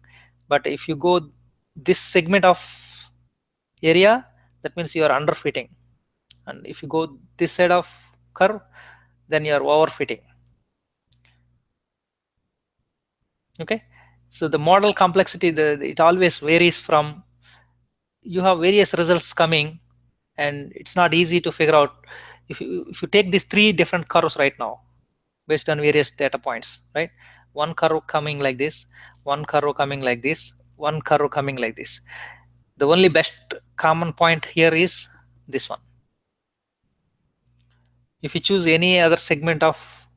But if you go this segment of area, that means you are underfitting. And if you go this side of curve, then you are overfitting. Okay, so the model complexity, it always varies from, you have various results coming, and it's not easy to figure out. If you take these three different curves right now, based on various data points, right? One curve coming like this, one curve coming like this, one curve coming like this. The only best common point here is this one. If you choose any other segment of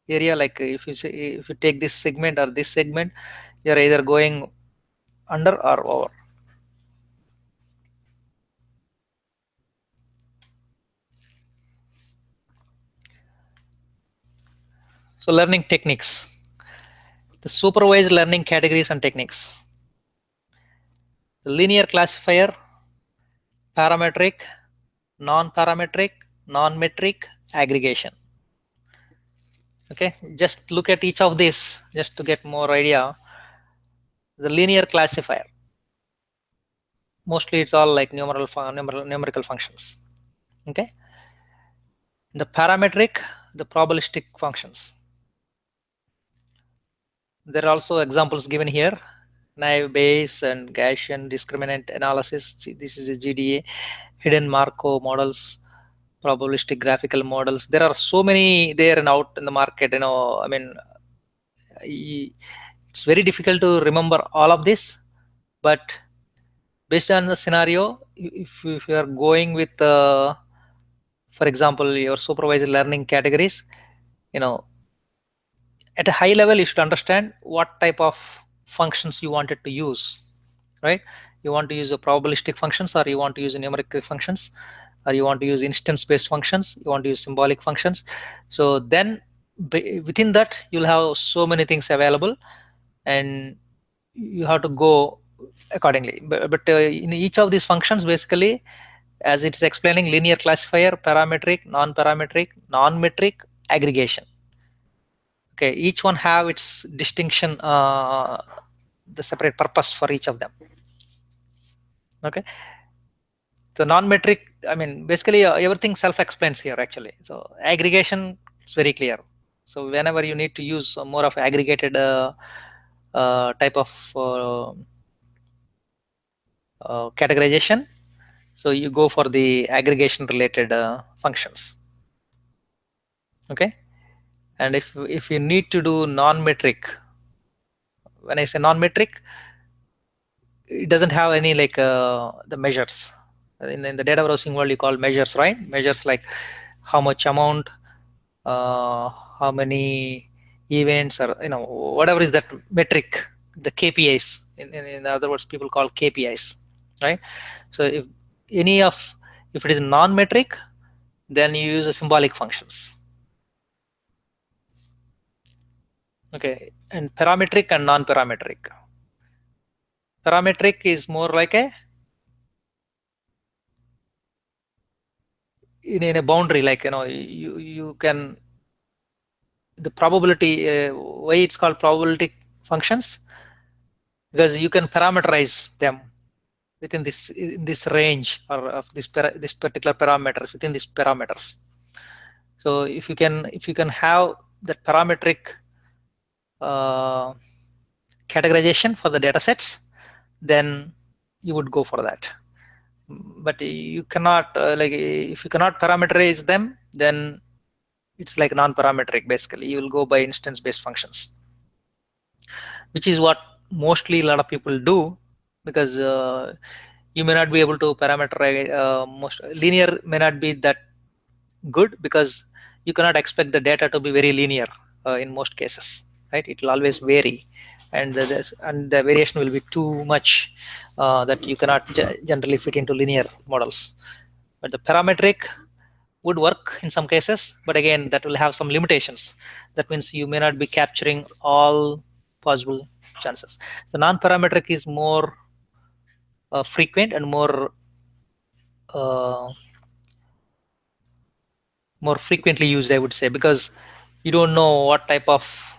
area, like if you take this segment or this segment, you're either going under or over. So learning techniques, the supervised learning categories and techniques, the linear classifier, parametric, non-parametric, non-metric, aggregation. Okay, just look at each of these just to get more idea. The linear classifier, mostly it's all like numerical functions. Okay, the parametric, the probabilistic functions. There are also examples given here: naive Bayes and Gaussian discriminant analysis. This is a GDA, hidden Markov models, probabilistic graphical models. There are so many there and out in the market. I mean, it's very difficult to remember all of this, but based on the scenario, if you are going with, for example, your supervised learning categories, at a high level, you should understand what type of functions you wanted to use, right? You want to use a probabilistic functions, or you want to use numerical functions, or you want to use instance-based functions, you want to use symbolic functions. So then within that, you'll have so many things available, and you have to go accordingly. But in each of these functions, basically, as it's explaining, linear classifier, parametric, non-parametric, non-metric, aggregation. Okay, each one have its distinction, the separate purpose for each of them. Okay, so non-metric, I mean, basically everything self-explains here actually. So aggregation, it's very clear. So whenever you need to use more of aggregated type of categorization, so you go for the aggregation related functions. Okay, and if you need to do non-metric, when I say non-metric, it doesn't have any like the measures. In the data browsing world, you call measures, right? Measures like how much amount, how many events, or whatever is that metric, the KPIs. In other words, people call KPIs, right? So if it is non-metric, then you use a symbolic functions. Okay, and parametric and non-parametric. Parametric is more like in a boundary, like you can, the probability, why it's called probability functions, because you can parameterize them within this range, or of this particular parameters, within these parameters. So if you can have that parametric categorization for the data sets, then you would go for that. But you cannot, like, if you cannot parameterize them, then it's like non-parametric. Basically, you will go by instance-based functions, which is what mostly a lot of people do, because you may not be able to parameterize. Most linear may not be that good, because you cannot expect the data to be very linear in most cases, right? It will always vary, and the variation will be too much that you cannot generally fit into linear models. But the parametric would work in some cases, but again, that will have some limitations. That means you may not be capturing all possible chances. So non-parametric is more frequent and uh, more frequently used, I would say, because you don't know what type of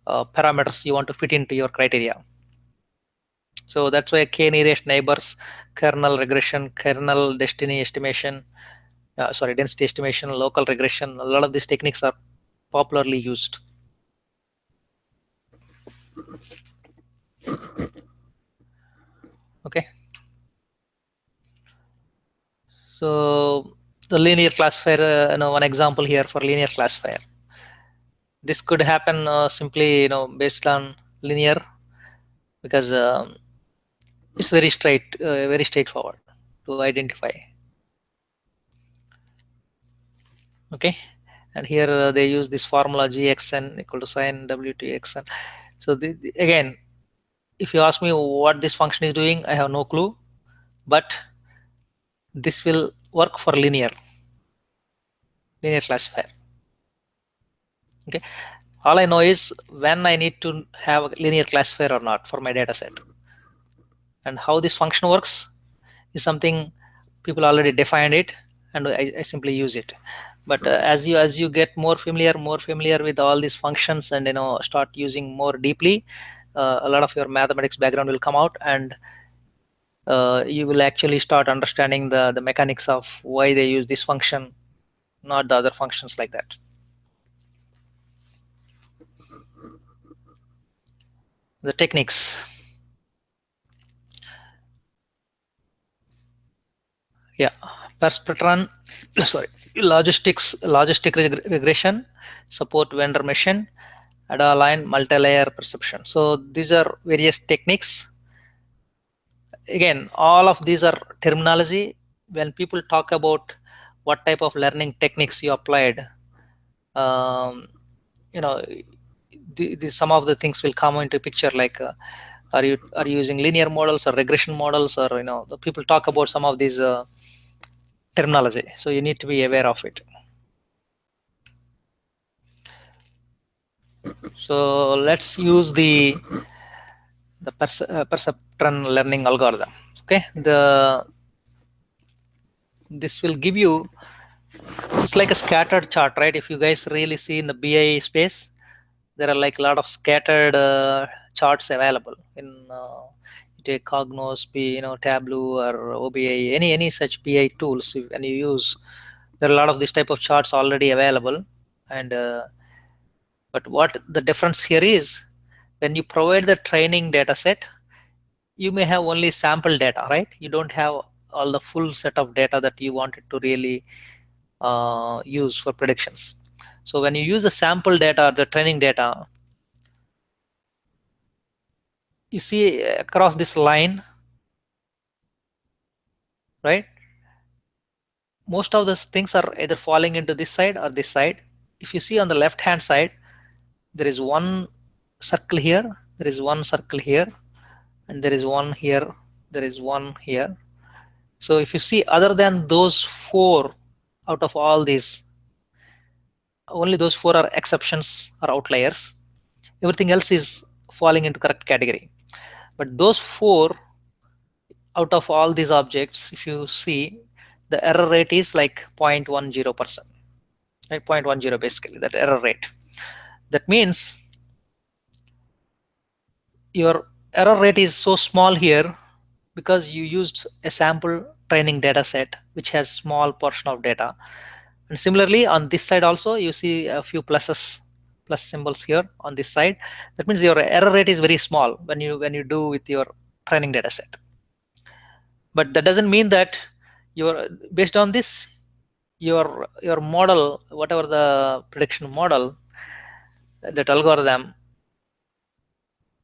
parameters you want to fit into your criteria. So that's why k-nearest neighbors, kernel regression, kernel density estimation, density estimation, local regression, a lot of these techniques are popularly used. Okay, so the linear classifier, one example here for linear classifier. This could happen simply, based on linear, because it's very straightforward to identify. Okay, and here they use this formula gxn equal to sin w2xn. So again, if you ask me what this function is doing, I have no clue, but this will work for linear classifier. Okay, all I know is when I need to have a linear classifier or not for my data set, and how this function works is something people already defined it, and I simply use it. But as you get more familiar with all these functions, and start using more deeply, a lot of your mathematics background will come out, and you will actually start understanding the mechanics of why they use this function, not the other functions like that. The techniques. Yeah, perceptron, sorry, logistic regression, support vendor machine, Ada-line multi-layer perception. So these are various techniques. Again, all of these are terminology. When people talk about what type of learning techniques you applied, um, you know, some of the things will come into picture, like are you using linear models or regression models, or the people talk about some of these terminology. So you need to be aware of it. So let's use the perceptron learning algorithm. Okay, this will give you, it's like a scattered chart, right? If you guys really see in the BI space, there are like a lot of scattered charts available in you take Cognos, Tableau or OBI, any such BI tools, and you use, there are a lot of this type of charts already available. And but what the difference here is, when you provide the training data set, you may have only sample data, right? You don't have all the full set of data that you wanted to really use for predictions. So when you use the sample data or the training data, you see across this line, right? Most of those things are either falling into this side or this side. If you see on the left hand side, there is one circle here, there is one circle here, and there is one here, there is one here. So if you see, other than those four, out of all these, only those four are exceptions or outliers. Everything else is falling into correct category. But those four, out of all these objects, if you see, the error rate is like 0.10%, right? 0.10 basically, that error rate. That means your error rate is so small here because you used a sample training data set which has small portion of data. And similarly on this side also, you see a few plus symbols here on this side. That means your error rate is very small when you do with your training data set. But that doesn't mean that your, based on this, your model, whatever the prediction model, that algorithm,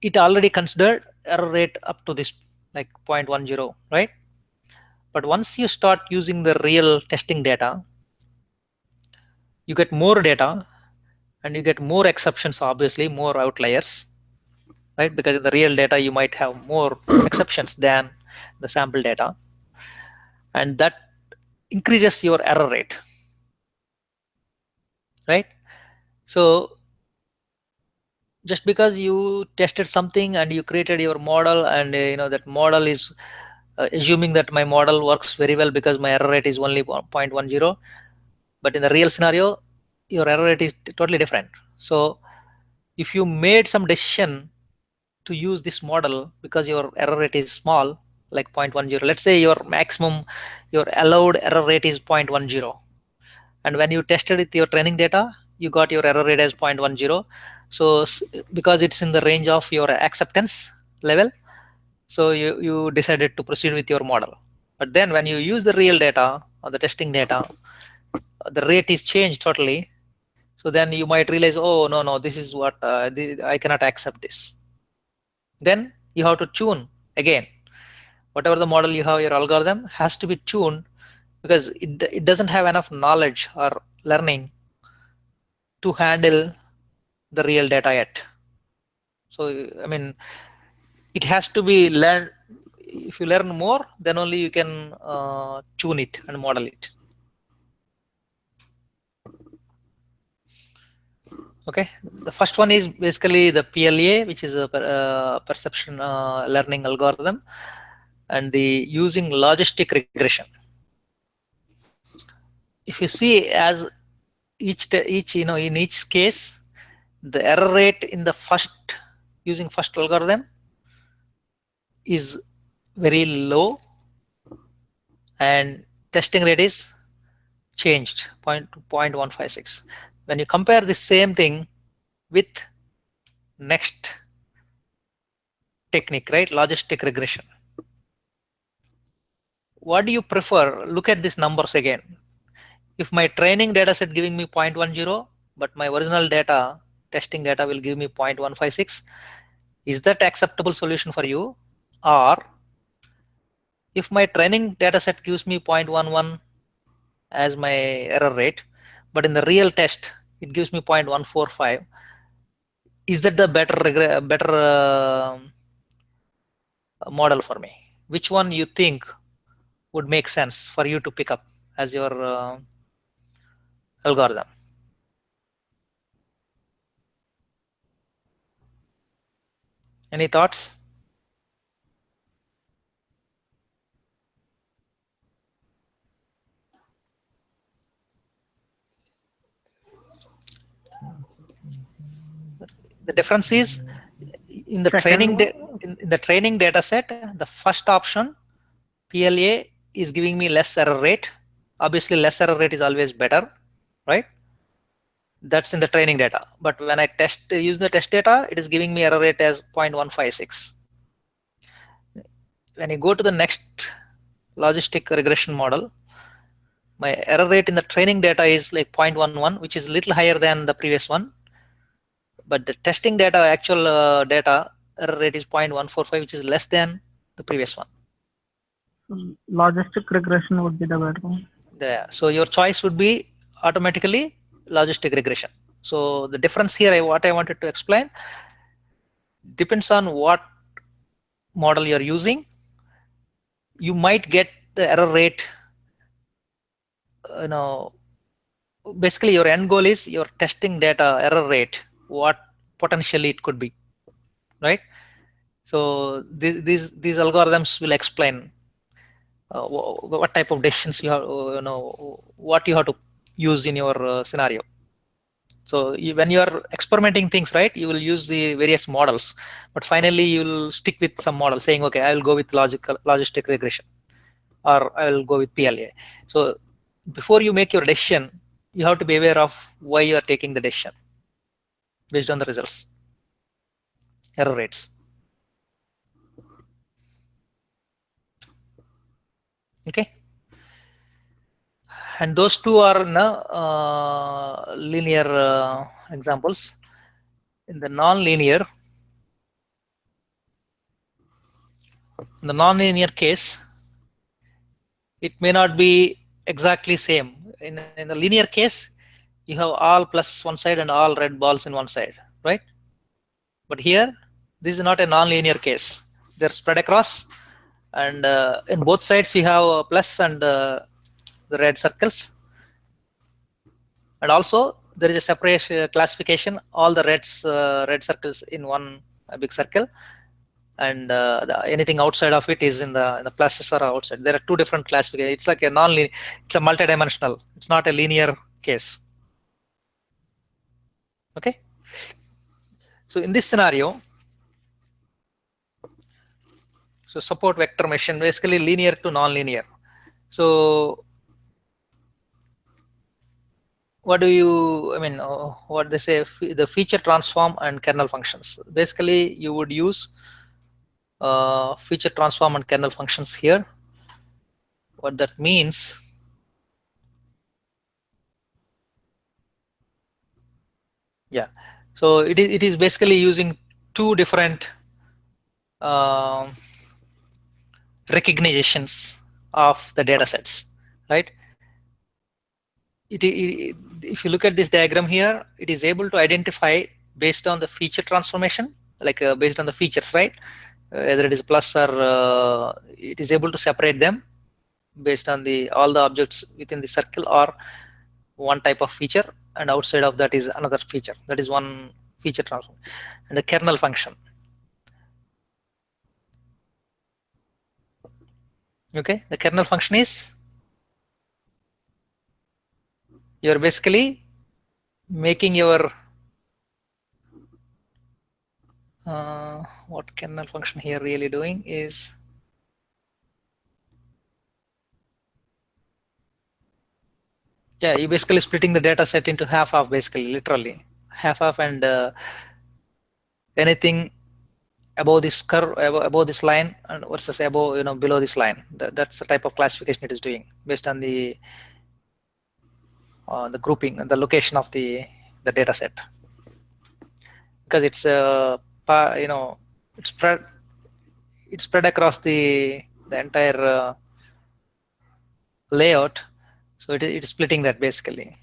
it already considered error rate up to this like 0.10, right? But once you start using the real testing data, you get more data and you get more exceptions, obviously more outliers, right? Because in the real data you might have more exceptions than the sample data, and that increases your error rate, right? So just because you tested something and you created your model, and that model is assuming that my model works very well because my error rate is only 0.10, but in the real scenario your error rate is totally different. So if you made some decision to use this model because your error rate is small, like 0.10, let's say your maximum, your allowed error rate is 0.10, and when you tested with your training data, you got your error rate as 0.10. So because it's in the range of your acceptance level, so you decided to proceed with your model. But then when you use the real data or the testing data, the rate is changed totally, So then you might realize, oh, no, this is what I cannot accept this. Then you have to tune again. Whatever the model you have, your algorithm has to be tuned, because it doesn't have enough knowledge or learning to handle the real data yet. So I mean, it has to be learned. If you learn more, then only you can tune it and model it. Okay, the first one is basically the PLA, which is a perception learning algorithm, and the using logistic regression. If you see, as each in each case, the error rate in the using first algorithm is very low, and testing rate is changed 0.156. When you compare the same thing with next technique, right, logistic regression, what do you prefer? Look at these numbers again. If my training data set giving me 0.10, but my original data testing data will give me 0.156, is that acceptable solution for you? Or if my training data set gives me 0.11 as my error rate, but in the real test it gives me 0.145, is that the better model for me? Which one you think would make sense for you to pick up as your algorithm? Any thoughts? The difference is in the Second one, in the training data set, the first option PLA is giving me less error rate. Obviously, less error rate is always better, right? That's in the training data. But when I use the test data, it is giving me error rate as 0.156. When you go to the next logistic regression model, my error rate in the training data is like 0.11, which is a little higher than the previous one. But the testing data, actual data, error rate is 0.145, which is less than the previous one. logistic regression would be the better one. So your choice would be automatically logistic regression. So the difference here, what I wanted to explain, depends on what model you're using. You might get the error rate, basically your end goal is your testing data error rate, what potentially it could be, right? So these algorithms will explain what type of decisions you have, what you have to use in your scenario. So when you are experimenting things, right, you will use the various models, but finally you will stick with some model saying, okay, I will go with logistic regression, or I will go with PLA. So before you make your decision, you have to be aware of why you are taking the decision based on the results, error rates. Okay. And those two are linear examples. In the non-linear case, it may not be exactly same. In the linear case, you have all plus one side and all red balls in one side, right? But here, this is not a non-linear case. They're spread across, and in both sides you have a plus and the red circles. And also there is a separation classification, all the red circles in one big circle, and anything outside of it is in the pluses or outside. There are two different classifications. It's like a non-linear, it's a multidimensional, it's not a linear case. Okay, so in this scenario, so support vector machine, basically linear to non-linear. So what do you, I mean, what they say, the feature transform and kernel functions. Basically, you would use feature transform and kernel functions here. What that means, Yeah. So it is basically using two different um, recognitions of the data sets, right? If you look at this diagram here, it is able to identify based on the feature transformation, like based on the features, right? Whether it is plus or it is able to separate them based on the all the objects within the circle or one type of feature, and outside of that is another feature. That is one feature transform. And the kernel function. Okay, the kernel function is you're basically making your what kernel function here really doing is you basically splitting the data set into half basically literally half and anything above this curve above this line and versus above below this line. That's the type of classification it is doing based on the grouping and the location of the data set, because it's you know it's spread across the entire layout, so it is splitting that basically.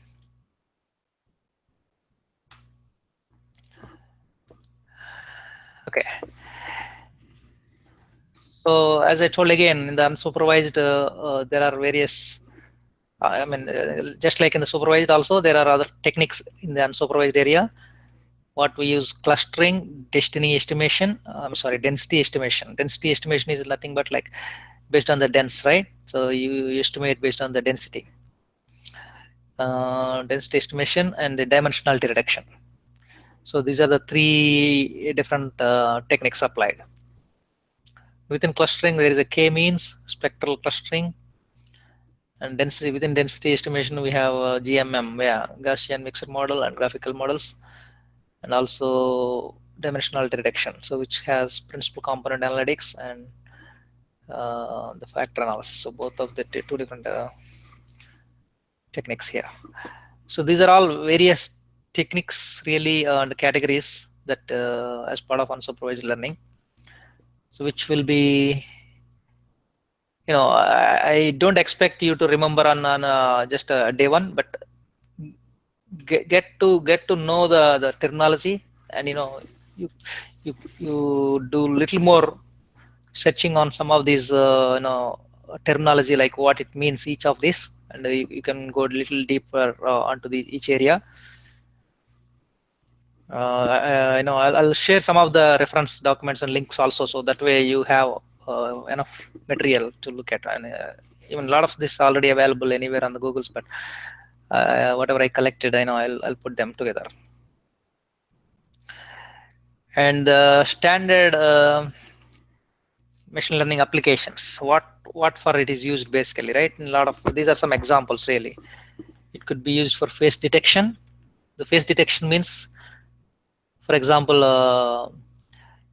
Okay, so as I told again, in the unsupervised there are various I mean just like in the supervised also there are other techniques in the unsupervised area. What we use clustering, density estimation. I'm sorry, density estimation. Density estimation is nothing but like based on the dense, right? So you estimate based on the density. Density estimation and the dimensionality reduction. So these are the three different techniques applied. Within clustering, there is a k-means, spectral clustering, and density. Within density estimation, we have GMM, Gaussian mixed model and graphical models, and also dimensionality reduction, so which has principal component analytics and the factor analysis. So both of the two different techniques here. So these are all various techniques really and categories that as part of unsupervised learning. So which will be, I don't expect you to remember on just day one, but get to know the terminology, and you you do little more searching on some of these terminology, like what it means each of this, and you can go a little deeper onto each area. I'll share some of the reference documents and links also, so that way you have enough material to look at. And even a lot of this already available anywhere on the Googles, but whatever I collected, I'll put them together. And the standard machine learning applications, what for it is used basically, right? And a lot of these are some examples really. It could be used for face detection. The face detection means, for example,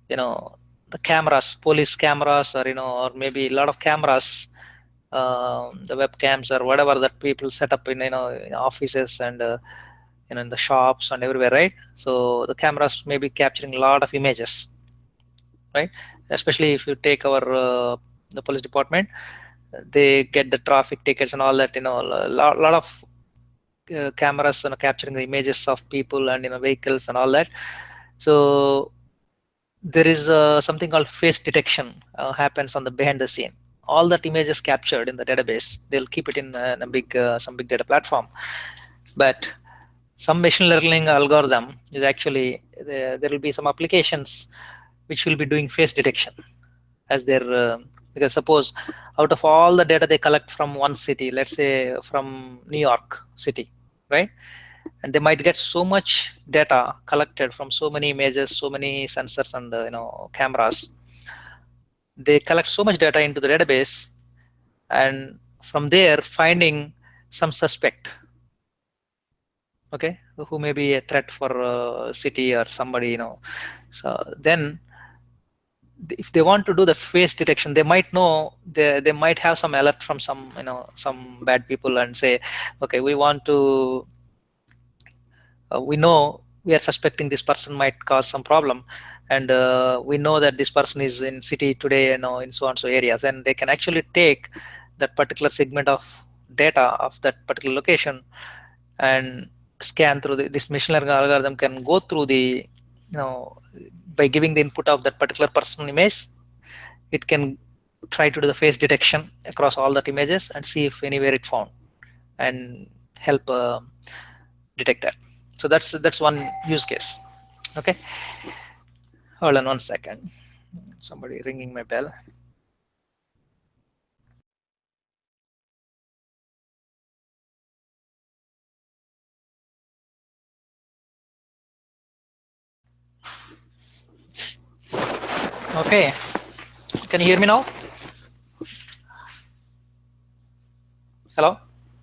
the cameras, police cameras, or or maybe a lot of cameras, the webcams or whatever that people set up in offices and in the shops and everywhere, right? So the cameras may be capturing a lot of images, right? Especially if you take our the police department, they get the traffic tickets and all that. A lot of cameras capturing the images of people and vehicles and all that. So there is something called face detection happens on the behind the scene. All that images captured in the database, they'll keep it in a big some big data platform. But some machine learning algorithm is actually there will be some applications which will be doing face detection as their because suppose out of all the data they collect from one city, let's say from New York City, right? And they might get so much data collected from so many images, so many sensors and cameras. They collect so much data into the database, and from there finding some suspect, okay, who may be a threat for city or somebody, so then if they want to do the face detection, they might know they might have some alert from some bad people and say, okay, we want to we know we are suspecting this person might cause some problem, and we know that this person is in city today, in so and so areas, and they can actually take that particular segment of data of that particular location and scan through this machine learning algorithm can go through the, by giving the input of that particular person image, it can try to do the face detection across all that images and see if anywhere it found and help detect that. So that's one use case. Okay, hold on 1 second. Somebody ringing my bell. Okay, can you hear me now? Hello?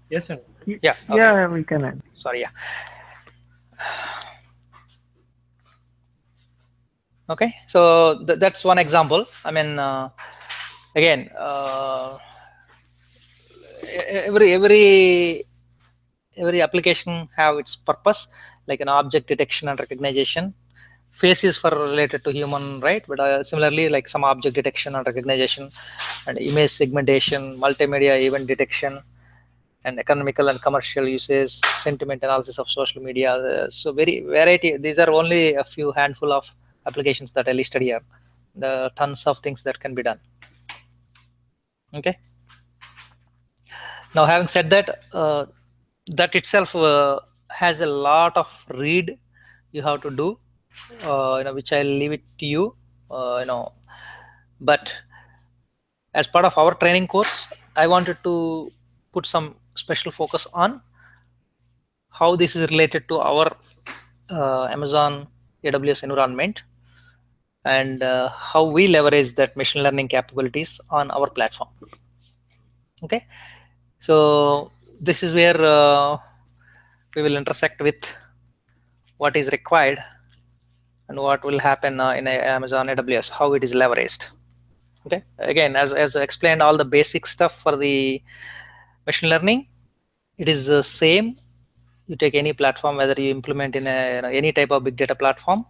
Yes, sir. Yeah. Okay. Yeah, we can end. Sorry. Yeah. Okay, so that's one example. I mean, again, every application have its purpose, like an object detection and recognition. Face is for related to human, right? But similarly, like some object detection and recognition, and image segmentation, multimedia event detection, and economical and commercial uses, sentiment analysis of social media. So very variety. These are only a few handful of applications that I listed here. The tons of things that can be done. Okay. Now, having said that, that itself has a lot of read you have to do, which I'll leave it to you. But as part of our training course, I wanted to put some special focus on how this is related to our Amazon AWS environment, and how we leverage that machine learning capabilities on our platform. Okay, so this is where we will intersect with what is required and what will happen in Amazon AWS, how it is leveraged. Okay, again, as I explained, all the basic stuff for the machine learning, it is the same. You take any platform, whether you implement in any type of big data platform,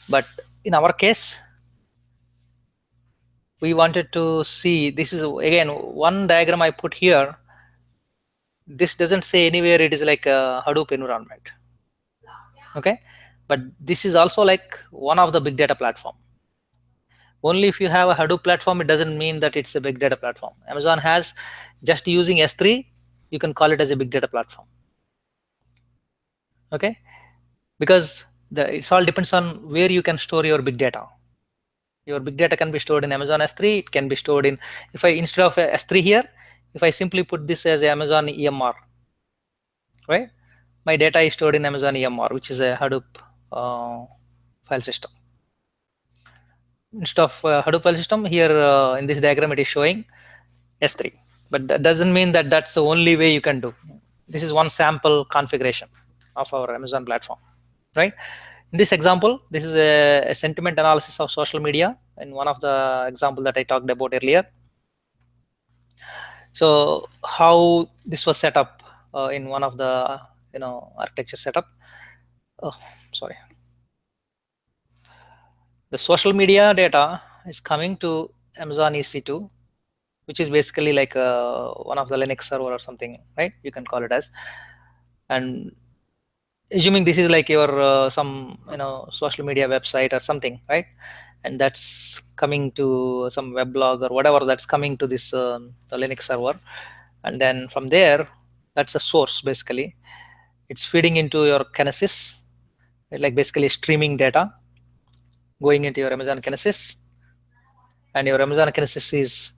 but in our case, we wanted to see, this is again one diagram I put here. This doesn't say anywhere it is like a Hadoop environment. Okay, but this is also like one of the big data platform. Only if you have a Hadoop platform, it doesn't mean that it's a big data platform. Amazon has, just using S3, you can call it as a big data platform. Okay, because it all depends on where you can store your big data. Your big data can be stored in Amazon S3. It can be stored in, if I, instead of S3 here, if I simply put this as Amazon EMR, right? My data is stored in Amazon EMR, which is a Hadoop file system. Instead of Hadoop file system, here in this diagram, it is showing S3. But that doesn't mean that that's the only way you can do. This is one sample configuration of our Amazon platform, right? In this example, this is a sentiment analysis of social media in one of the example that I talked about earlier. So how this was set up in one of the architecture setup. Oh, sorry. The social media data is coming to Amazon EC2, which is basically like one of the Linux server or something, right? You can call it as. And assuming this is like your some social media website or something, right? And that's coming to some weblog or whatever, that's coming to this the Linux server, and then from there, that's a source. Basically, it's feeding into your Kinesis, like basically streaming data going into your Amazon Kinesis, and your Amazon Kinesis is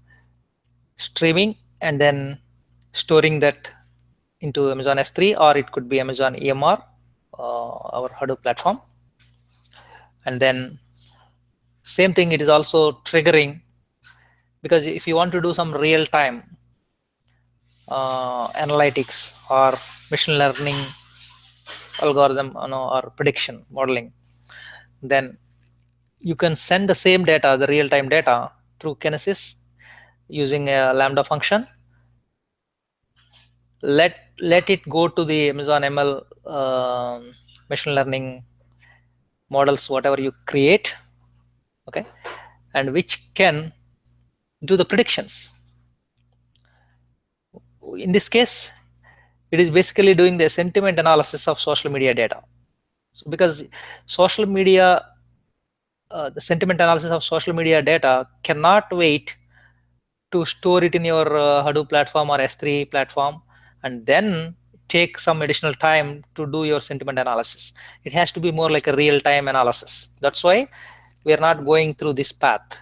streaming and then storing that into Amazon S3, or it could be Amazon EMR, our Hadoop platform. And then same thing, it is also triggering, because if you want to do some real time analytics or machine learning algorithm or prediction modeling, then you can send the same data, the real time data, through Kinesis using a Lambda function. Let it go to the Amazon ML machine learning models, whatever you create, okay, and which can do the predictions. In this case, it is basically doing the sentiment analysis of social media data. So because social media, the sentiment analysis of social media data cannot wait to store it in your Hadoop platform or S3 platform and then take some additional time to do your sentiment analysis. It has to be more like a real-time analysis. That's why we are not going through this path.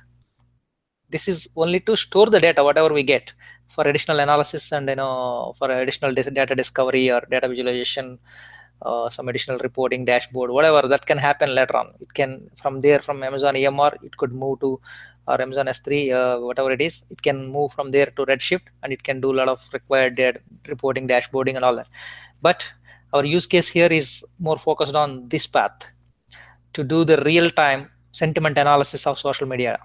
This is only to store the data, whatever we get, for additional analysis and for additional data discovery or data visualization, some additional reporting dashboard, whatever that can happen later on. It can from there, from Amazon EMR, it could move to or Amazon S3, whatever it is, it can move from there to Redshift, and it can do a lot of required data reporting, dashboarding, and all that. But our use case here is more focused on this path to do the real-time sentiment analysis of social media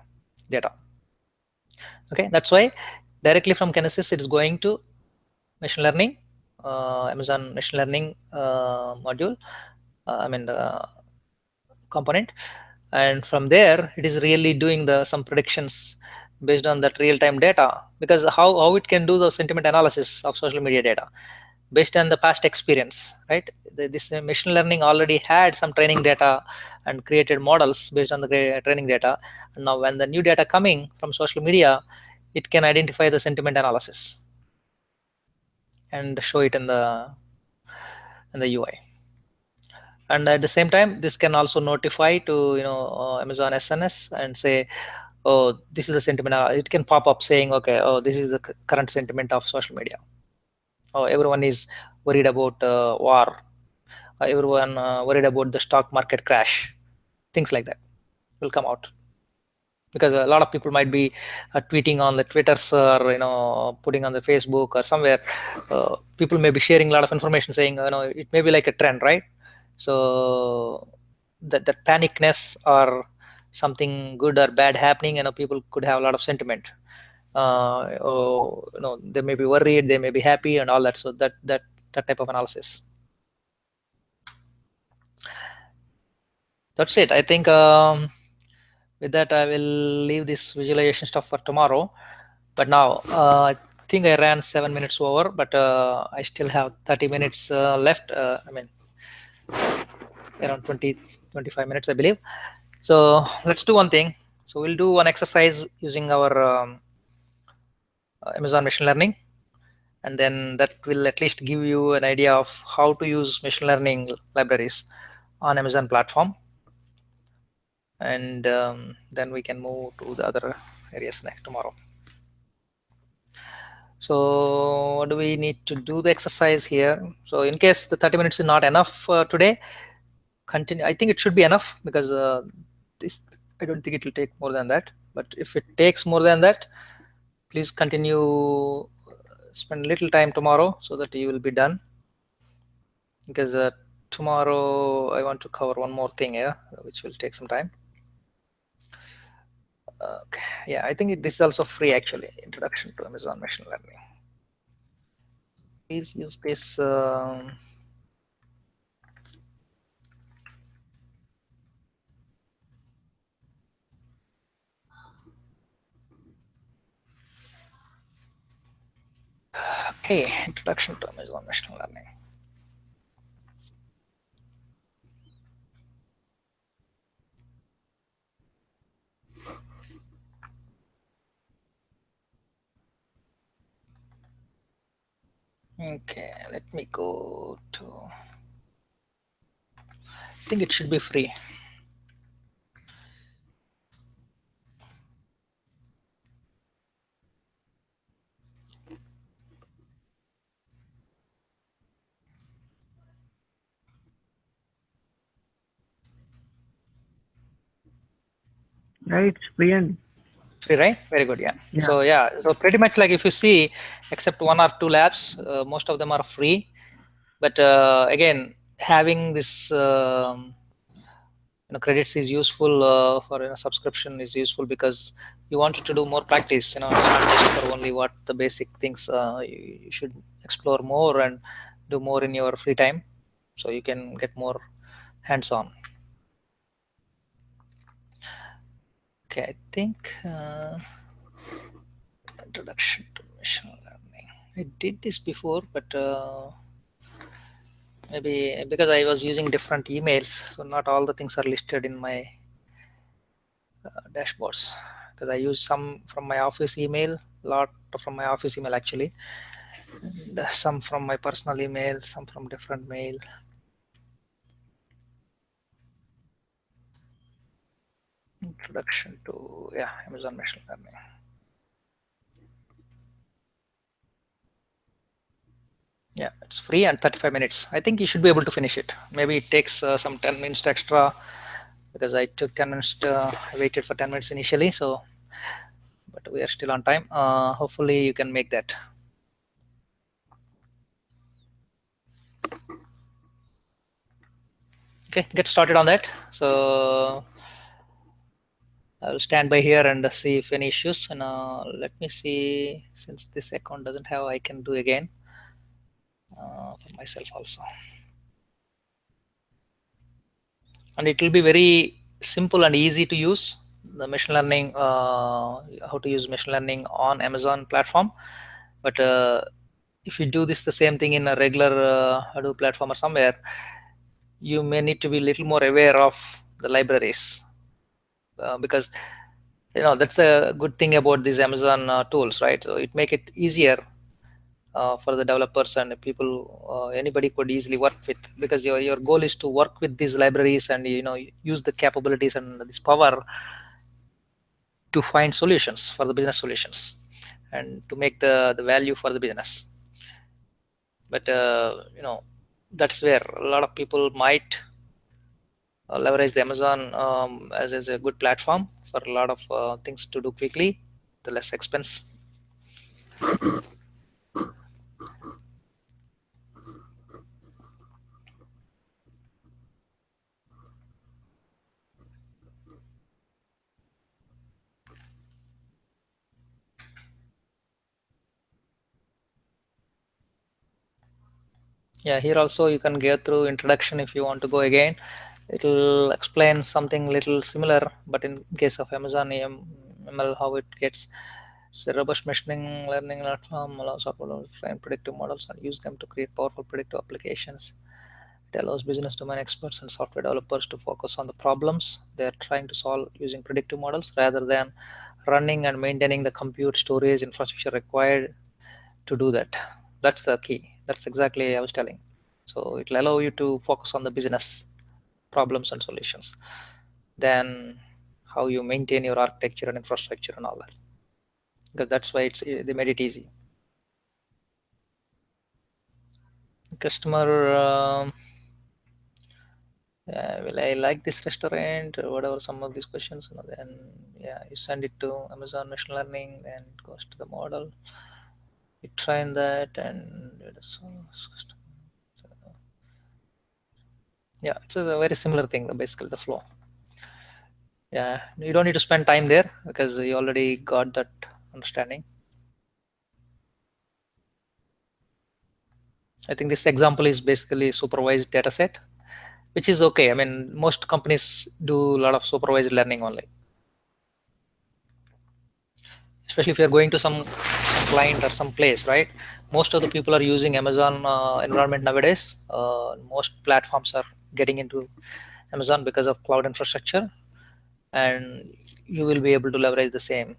data. Okay, that's why directly from Kinesis it is going to machine learning, Amazon machine learning module, I mean the component, and from there it is really doing some predictions based on that real-time data. Because how it can do the sentiment analysis of social media data based on the past experience, right? This machine learning already had some training data and created models based on the training data. And now when the new data coming from social media, it can identify the sentiment analysis and show it in the UI. And at the same time, this can also notify to Amazon SNS and say, oh, this is the sentiment. It can pop up saying, okay, oh, this is the current sentiment of social media. Oh, everyone is worried about war. Everyone worried about the stock market crash. Things like that will come out, because a lot of people might be tweeting on the Twitters or putting on the Facebook or somewhere. People may be sharing a lot of information saying, it may be like a trend, right? So that panicness or something good or bad happening, people could have a lot of sentiment. Or they may be worried, they may be happy, and all that. So that type of analysis. That's it. I think with that I will leave this visualization stuff for tomorrow. But now I think I ran 7 minutes over, but I still have 30 minutes left. I mean, around 25 minutes, I believe. So let's do one thing. So we'll do one exercise using our Amazon machine learning, and then that will at least give you an idea of how to use machine learning libraries on Amazon platform. And then we can move to the other areas next tomorrow. So what do we need to do the exercise here? So in case the 30 minutes is not enough today, continue. I think it should be enough, because this, I don't think it will take more than that. But if it takes more than that, please continue, spend a little time tomorrow so that you will be done. Because tomorrow I want to cover one more thing here, which will take some time. Okay, yeah, I think this is also free actually. Introduction to Amazon machine learning. Please use this. Okay, introduction to Amazon machine learning. Okay, let me go to, I think it should be free. Yeah, it's brilliant. Free, right? Very good. Yeah. Yeah. So yeah, so pretty much like if you see, except 1 or 2 labs, most of them are free. But again, having this credits is useful for subscription is useful, because you wanted to do more practice. It's not just for only what the basic things. You should explore more and do more in your free time, so you can get more hands-on. Okay, I think introduction to machine learning. I did this before, but maybe because I was using different emails, so not all the things are listed in my dashboards. Because I use some from my office email, lot from my office email actually, and some from my personal email, some from different mail. Introduction to Amazon machine learning. Yeah, it's free and 35 minutes. I think you should be able to finish it. Maybe it takes some 10 minutes extra because I took 10 minutes. I waited for 10 minutes initially, so but we are still on time. Hopefully, you can make that. Okay, get started on that. So I'll stand by here and see if any issues. And let me see, since this account doesn't have, I can do again for myself also. And it will be very simple and easy to use the machine learning, how to use machine learning on Amazon platform. But if you do this the same thing in a regular Hadoop platform or somewhere, you may need to be a little more aware of the libraries because that's a good thing about these Amazon tools, right? So it make it easier for the developers and people, anybody could easily work with, because your goal is to work with these libraries and use the capabilities and this power to find solutions for the business solutions and to make the value for the business. But that's where a lot of people might leverage the Amazon as a good platform for a lot of things to do quickly, the less expense. Yeah, here also you can go through introduction if you want to go again. It'll explain something little similar, but in case of Amazon ML, how it gets. So robust machine learning platform allows upload train predictive models and use them to create powerful predictive applications. It allows business domain experts and software developers to focus on the problems they're trying to solve using predictive models rather than running and maintaining the compute storage infrastructure required to do that. That's the key. That's exactly I was telling. So it'll allow you to focus on the business problems and solutions, then how you maintain your architecture and infrastructure and all that, because that's why they made it easy. Customer, will I like this restaurant or whatever, some of these questions, then you send it to Amazon machine learning, then it goes to the model, you train that, and it's a very similar thing, basically the flow. Yeah, you don't need to spend time there because you already got that understanding. I think this example is basically supervised data set, which is okay. I mean, most companies do a lot of supervised learning only, especially if you're going to some client or some place, right? Most of the people are using Amazon environment nowadays. Most platforms are getting into Amazon because of cloud infrastructure, and you will be able to leverage the same.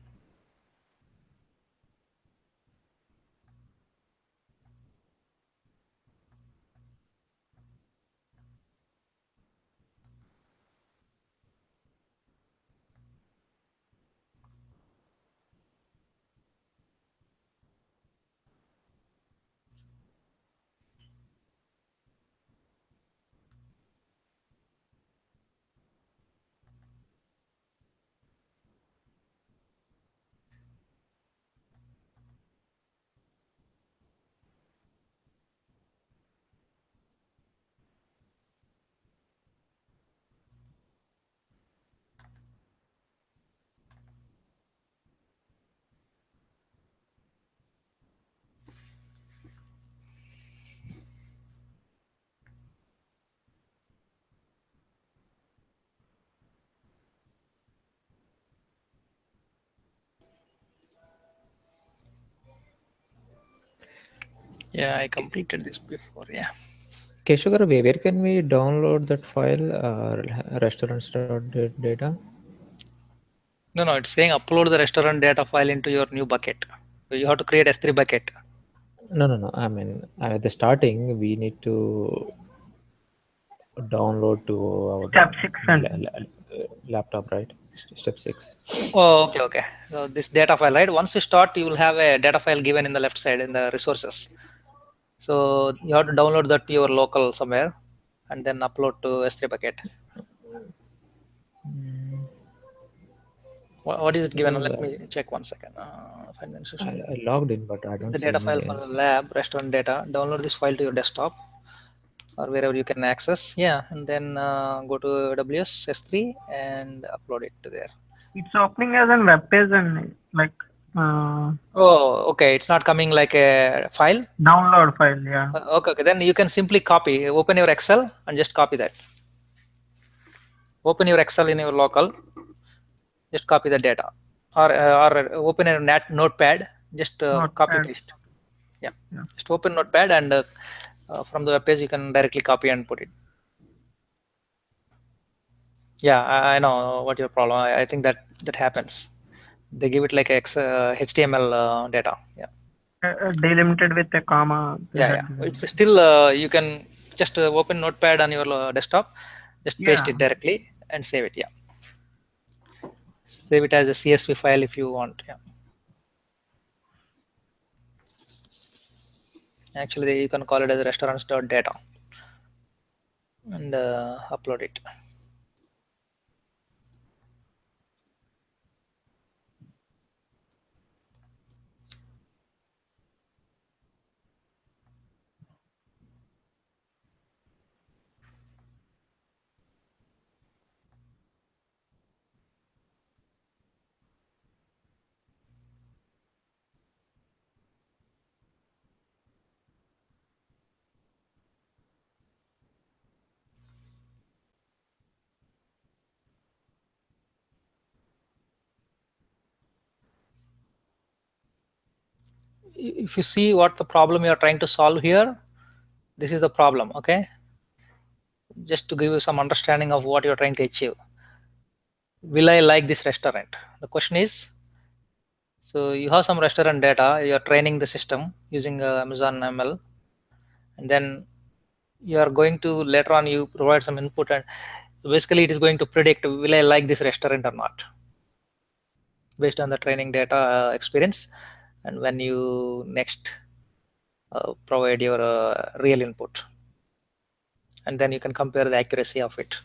Yeah, I completed this before. Yeah. Okay, Sugar, where can we download that file, restaurants.data? No, it's saying upload the restaurant data file into your new bucket. So you have to create S3 bucket. No. I mean, at the starting, we need to download to our Step 6 and laptop, right? Step 6. Oh, okay. So this data file, right? Once you start, you will have a data file given in the left side in the resources. So you have to download that to your local somewhere and then upload to S3 bucket. What is it given? Let So me check one second. Financial I logged in, but I don't the see data file any. for the lab restaurant data. Download this file to your desktop or wherever you can access. Yeah, and then go to AWS S3 and upload it to there. it's opening as a web page and like uh, Oh, okay. It's not coming like a file. download file. Yeah. Okay. Then you can simply copy. Open your Excel and just copy that. Open your Excel in your local. Just copy the data, or open a notepad. Just copy Notepad. paste. Yeah. Yeah. Just open notepad and from the web page you can directly copy and put it. Yeah, I know what your problem. I think that happens. They give it like HTML data. Yeah. Delimited with a comma. They Yeah. had It's given. still you can just open notepad on your desktop, just paste Yeah. it directly and save it. Yeah. Save it as a CSV file if you want. Yeah. Actually, you can call it as restaurants.data and upload it. If you see what the problem you are trying to solve here, this is the problem. Okay, just to give you some understanding of what you're trying to achieve. Will I like this restaurant? The question is, so you have some restaurant data, you're training the system using Amazon ML, and then you are going to later on you provide some input, and so basically it is going to predict will I like this restaurant or not based on the training data experience. And when you next provide your real input, and then you can compare the accuracy of it.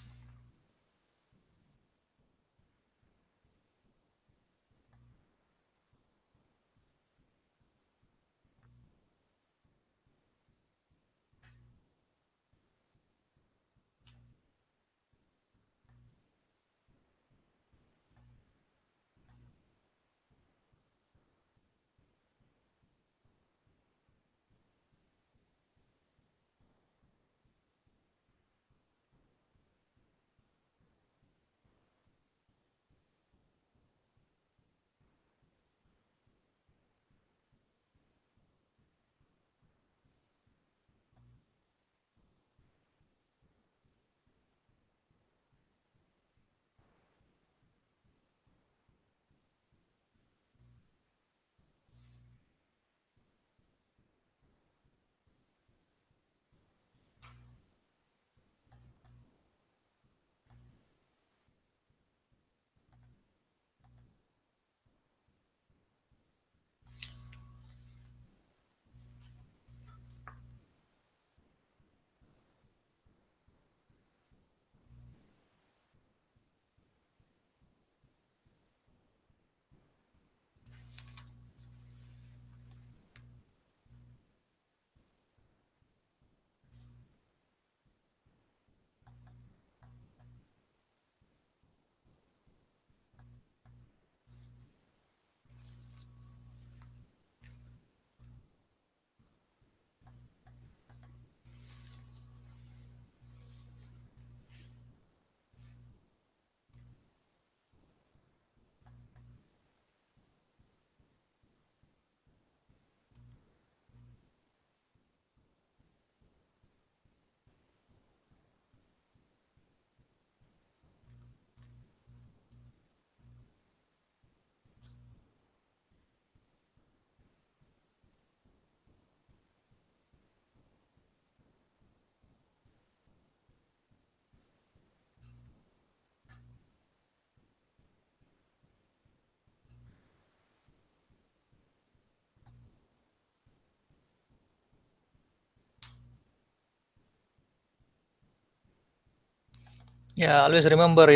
Yeah, always remember,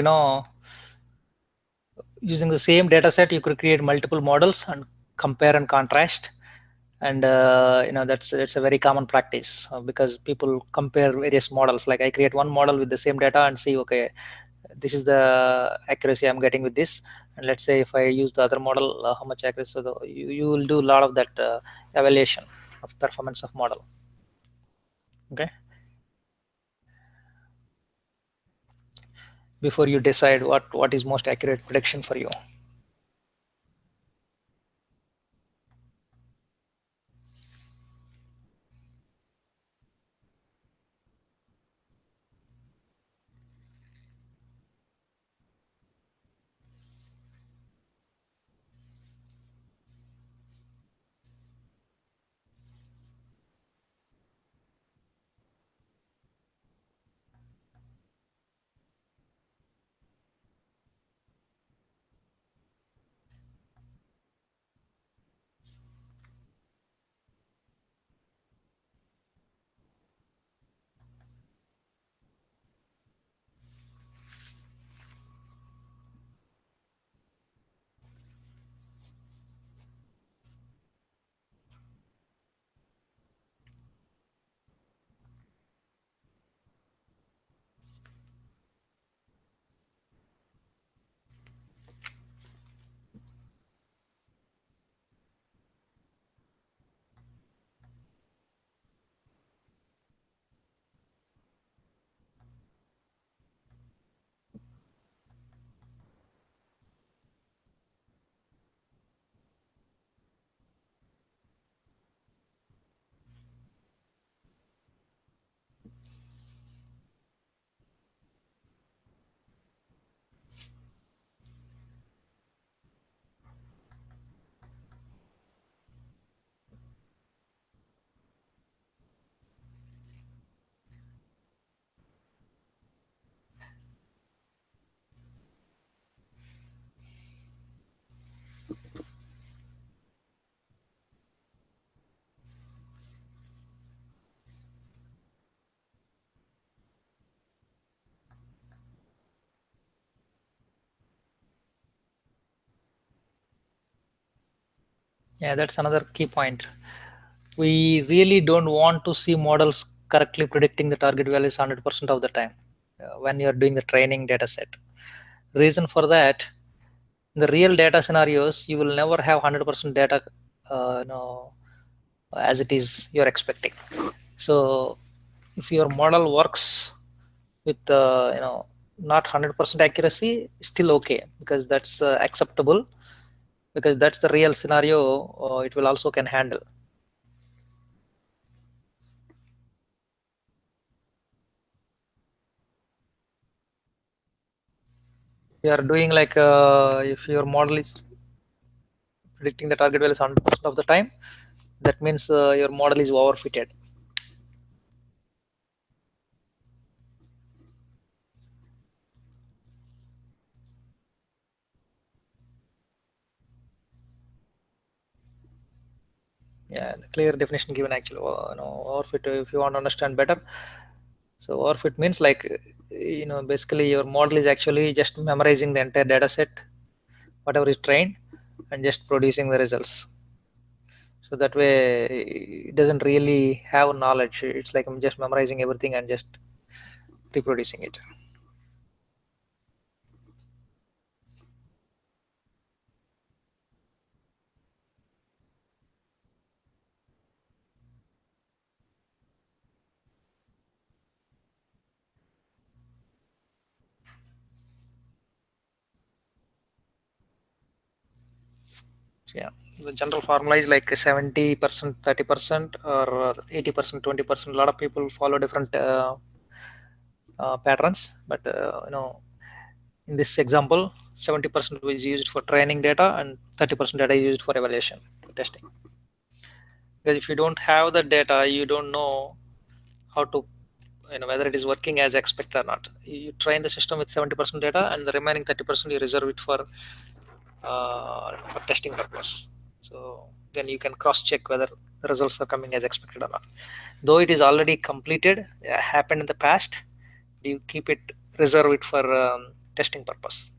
using the same data set, you could create multiple models and compare and contrast. And that's a very common practice, because people compare various models. Like I create one model with the same data and see, okay, this is the accuracy I'm getting with this. And let's say if I use the other model, how much accuracy. So you will do a lot of that evaluation of performance of model. Okay, before you decide what is most accurate prediction for you. Yeah, that's another key point. We really don't want to see models correctly predicting the target values 100% of the time when you're doing the training data set. Reason for that, in the real data scenarios, you will never have 100% data as it is you're expecting. So if your model works with not 100% accuracy, still okay, because that's acceptable, because that's the real scenario it will also can handle. We are doing like, if your model is predicting the target values 100% of the time, that means your model is overfitted. Yeah, the clear definition given actually. Overfit, if you want to understand better. So overfit means like, basically your model is actually just memorizing the entire data set, whatever is trained, and just producing the results. So that way it doesn't really have knowledge. It's like I'm just memorizing everything and just reproducing it. So yeah, the general formula is like 70%, 30%, or 80%, 20%. A lot of people follow different patterns, but in this example, 70% is used for training data and 30% data is used for evaluation, testing. Because if you don't have the data, you don't know how to, whether it is working as expected or not. You train the system with 70% data, and the remaining 30% you reserve it for testing purpose. So then you can cross check whether the results are coming as expected or not. Though it is already completed, happened in the past, you keep it reserve it for testing purpose.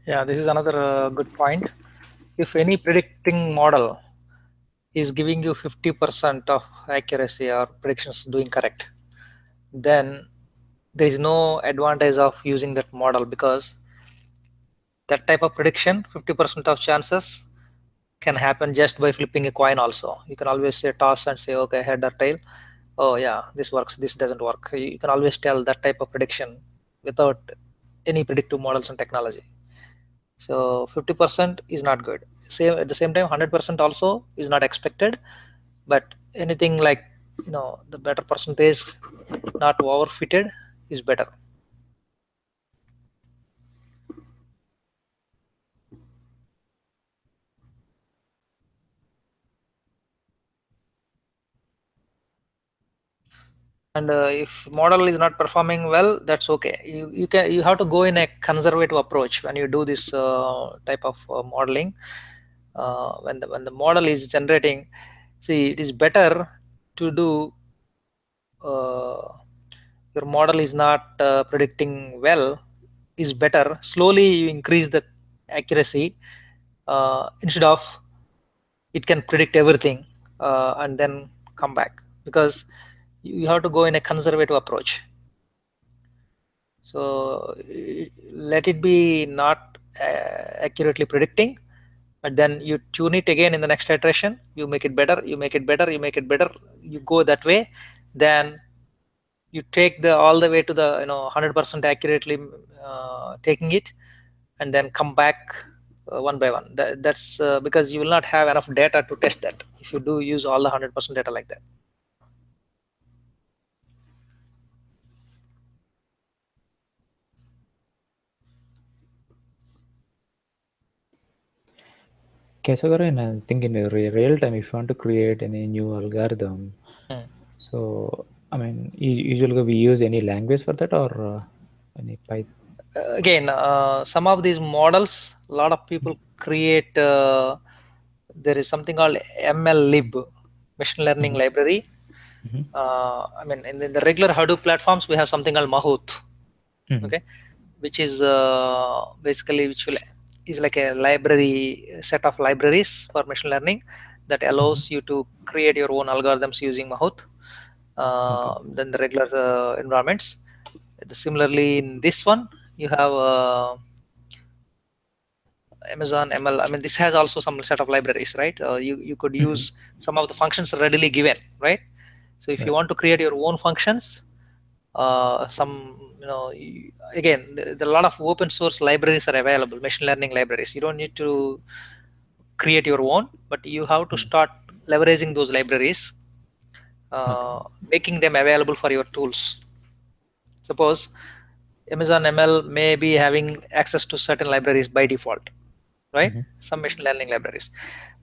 Yeah, this is another good point. If any predicting model is giving you 50% of accuracy or predictions doing correct, then there is no advantage of using that model, because that type of prediction, 50% of chances, can happen just by flipping a coin also. You can always say toss and say, okay, head or tail. Oh yeah, this works, this doesn't work. You can always tell that type of prediction without any predictive models and technology. So 50% is not good. Same at the same time, 100% also is not expected. But anything like, the better percentage, not overfitted, is better. And if model is not performing well, that's okay. You have to go in a conservative approach when you do this type of modeling. When the model is generating, see, it is better to do, your model is not predicting well, is better slowly you increase the accuracy, instead of it can predict everything and then come back, because you have to go in a conservative approach. So let it be not accurately predicting, but then you tune it again in the next iteration. You make it better, you make it better, you make it better. You go that way, then you take the all the way to the 100% accurately taking it, and then come back one by one. That's because you will not have enough data to test that if you do use all the 100% data like that. Okay, so Gaurav, I think in real time, if you want to create any new algorithm, Hmm. so I mean, usually we use any language for that or any Python? Again, some of these models, a lot of people create. There is something called MLlib, machine learning Mm-hmm. library. Mm-hmm. I mean, in the regular Hadoop platforms, we have something called Mahout. Mm-hmm. Okay, which is basically which will is like a library set of libraries for machine learning that Mm-hmm. allows you to create your own algorithms using Mahout Okay. than the regular environments. Similarly, in this one, you have Amazon ML. I mean, this has also some set of libraries, right? You could Mm-hmm. use some of the functions readily given, right? So if you Right. want to create your own functions, some again, there are a lot of open source libraries are available, machine learning libraries. You don't need to create your own, but you have to Mm. start leveraging those libraries, Okay. making them available for your tools. Suppose Amazon ML may be having access to certain libraries by default, right? Mm-hmm. Some machine learning libraries.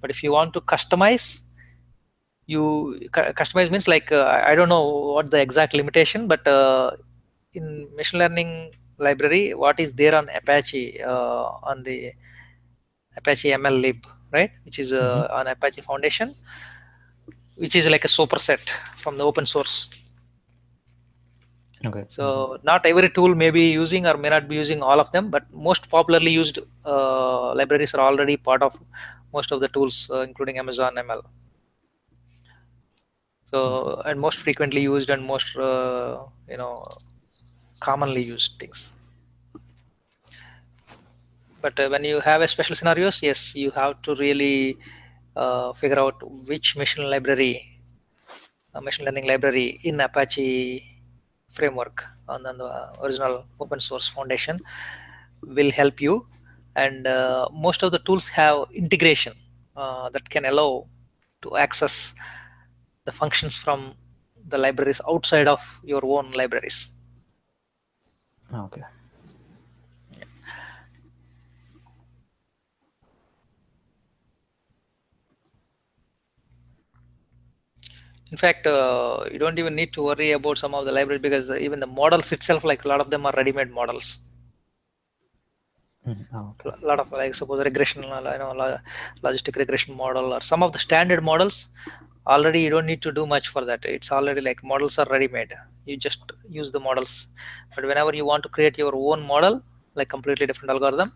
But if you want to customize, customize means like I don't know what the exact limitation, but in machine learning library, what is there on Apache on the Apache ML lib, right? Which is Mm-hmm. on Apache Foundation, which is like a superset from the open source. Okay. Mm-hmm. So not every tool may be using or may not be using all of them, but most popularly used libraries are already part of most of the tools, including Amazon ML. Okay. So and most frequently used and most commonly used things. But when you have a special scenarios, yes, you have to really figure out which machine learning library in Apache framework on the original open source foundation will help you. And most of the tools have integration that can allow to access the functions from the libraries outside of your own libraries. Okay. In fact, you don't even need to worry about some of the libraries because even the models itself, like a lot of them are ready-made models. Mm-hmm. Okay. A lot of like suppose regression, logistic regression model or some of the standard models. Already, you don't need to do much for that. It's already like models are ready-made. You just use the models. But whenever you want to create your own model, like completely different algorithm,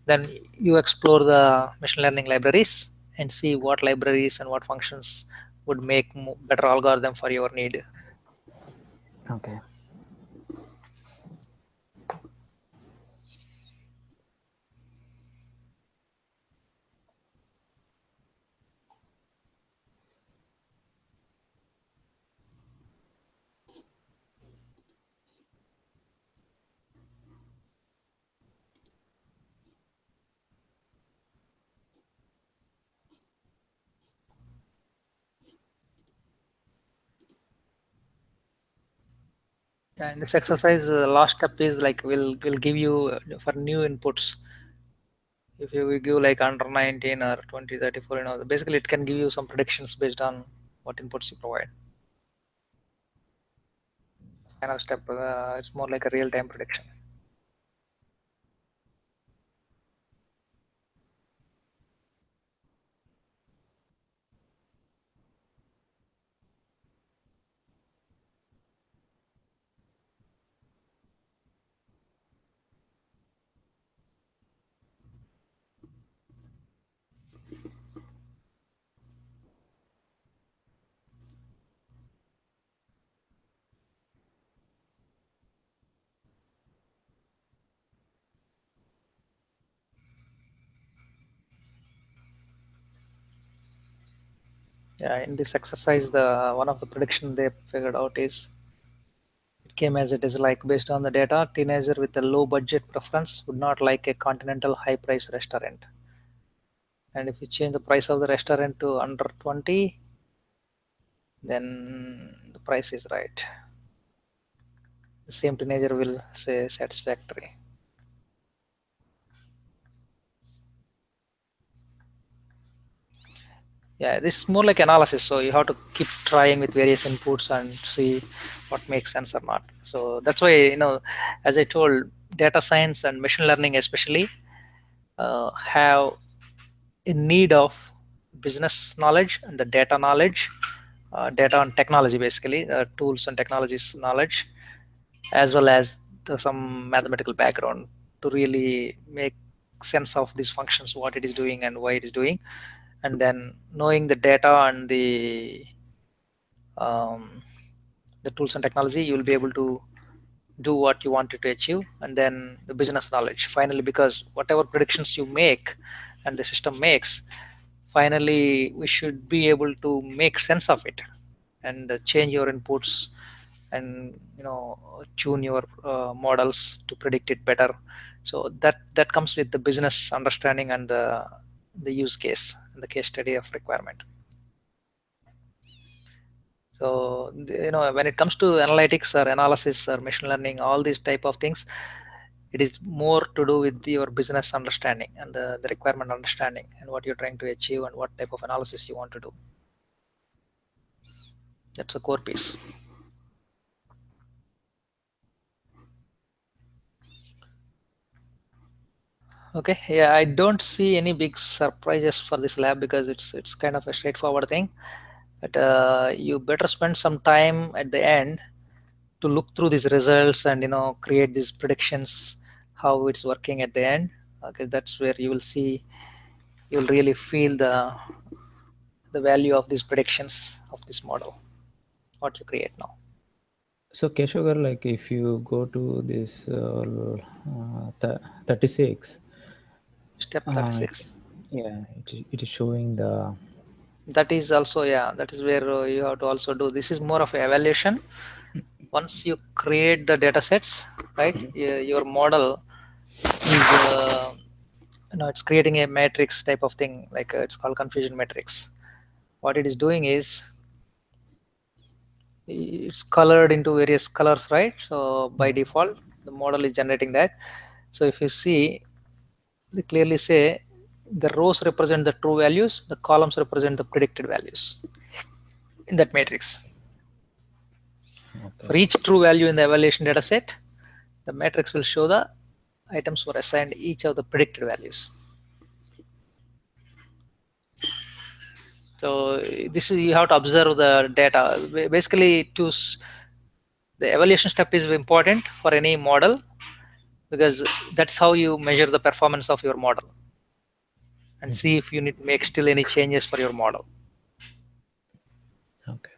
then you explore the machine learning libraries and see what libraries and what functions would make better algorithm for your need. Okay. And this exercise, last step is like will give you for new inputs. If you will give like under 19 or 20, 34, basically it can give you some predictions based on what inputs you provide. Final step, it's more like a real-time prediction. Yeah, in this exercise, the one of the prediction they figured out is it came as it is like based on the data, teenager with a low budget preference would not like a continental high price restaurant. And if you change the price of the restaurant to under 20, then the price is right. The same teenager will say satisfactory. Yeah, this is more like analysis. So you have to keep trying with various inputs and see what makes sense or not. So that's why, as I told, data science and machine learning especially have a need of business knowledge and the data knowledge, data and technology, basically tools and technologies knowledge, as well as some mathematical background to really make sense of these functions, what it is doing and why it is doing. And then knowing the data and um, the tools and technology, you will be able to do what you wanted to achieve. And then the business knowledge finally, because whatever predictions you make and the system makes, finally we should be able to make sense of it and change your inputs and tune your models to predict it better. So that comes with the business understanding and the use case and the case study of requirement. So when it comes to analytics or analysis or machine learning, all these type of things, it is more to do with your business understanding and the requirement understanding and what you're trying to achieve and what type of analysis you want to do. That's a core piece. Okay, yeah, I don't see any big surprises for this lab because it's kind of a straightforward thing. But you better spend some time at the end to look through these results and create these predictions, how it's working at the end. Okay, that's where you will see, you'll really feel the value of these predictions of this model, what you create now. So Keshagar, like if you go to this 36, Step it, 36. yeah, it is showing the. That is also, yeah, that is where you have to also do, this is more of an evaluation. Once you create the data sets, right, your model is it's creating a matrix type of thing, like it's called confusion matrix. What it is doing is it's colored into various colors, right? So by default the model is generating that. So if you see, they clearly say the rows represent the true values, the columns represent the predicted values in that matrix. For Okay. each true value in the evaluation data set, the matrix will show the items were assigned each of the predicted values. So this is, you have to observe the data. Basically, the evaluation step is important for any model because that's how you measure the performance of your model and see if you need to make still any changes for your model. Okay.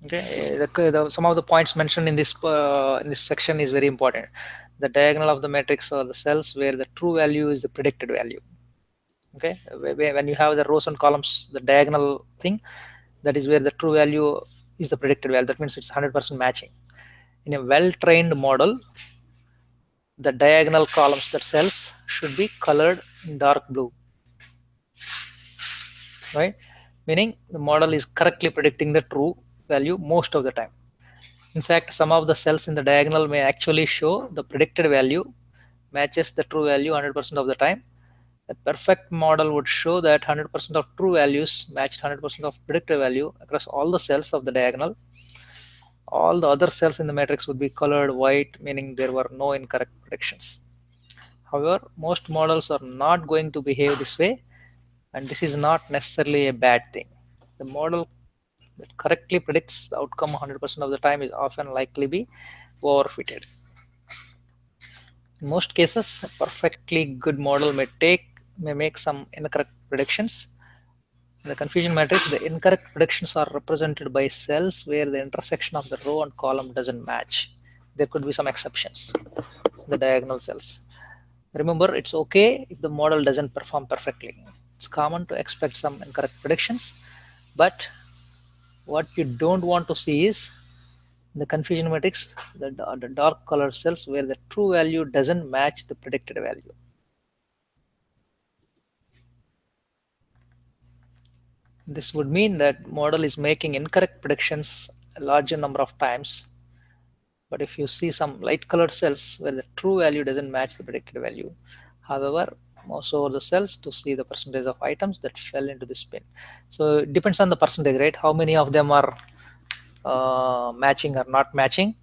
Okay, some of the points mentioned in this section is very important. The diagonal of the matrix or the cells where the true value is the predicted value. Okay, when you have the rows and columns, the diagonal thing, that is where the true value is the predicted value. That means it's 100% matching. In a well-trained model, the diagonal columns, that cells, should be colored in dark blue, right? Meaning the model is correctly predicting the true value most of the time. In fact, some of the cells in the diagonal may actually show the predicted value matches the true value 100% of the time. A perfect model would show that 100% of true values matched 100% of predicted value across all the cells of the diagonal. All the other cells in the matrix would be colored white, meaning there were no incorrect predictions. However, most models are not going to behave this way, and this is not necessarily a bad thing. The model that correctly predicts the outcome 100% of the time is often likely be overfitted. In most cases, a perfectly good model may make some incorrect predictions. In the confusion matrix, the incorrect predictions are represented by cells where the intersection of the row and column doesn't match. There could be some exceptions, the diagonal cells. Remember, it's okay if the model doesn't perform perfectly. It's common to expect some incorrect predictions, but what you don't want to see is the confusion matrix, the dark color cells where the true value doesn't match the predicted value. This would mean that model is making incorrect predictions a larger number of times. But if you see some light colored cells where the true value doesn't match the predicted value, however, mouse over the cells to see the percentage of items that fell into this bin. So it depends on the percentage, right? How many of them are matching or not matching.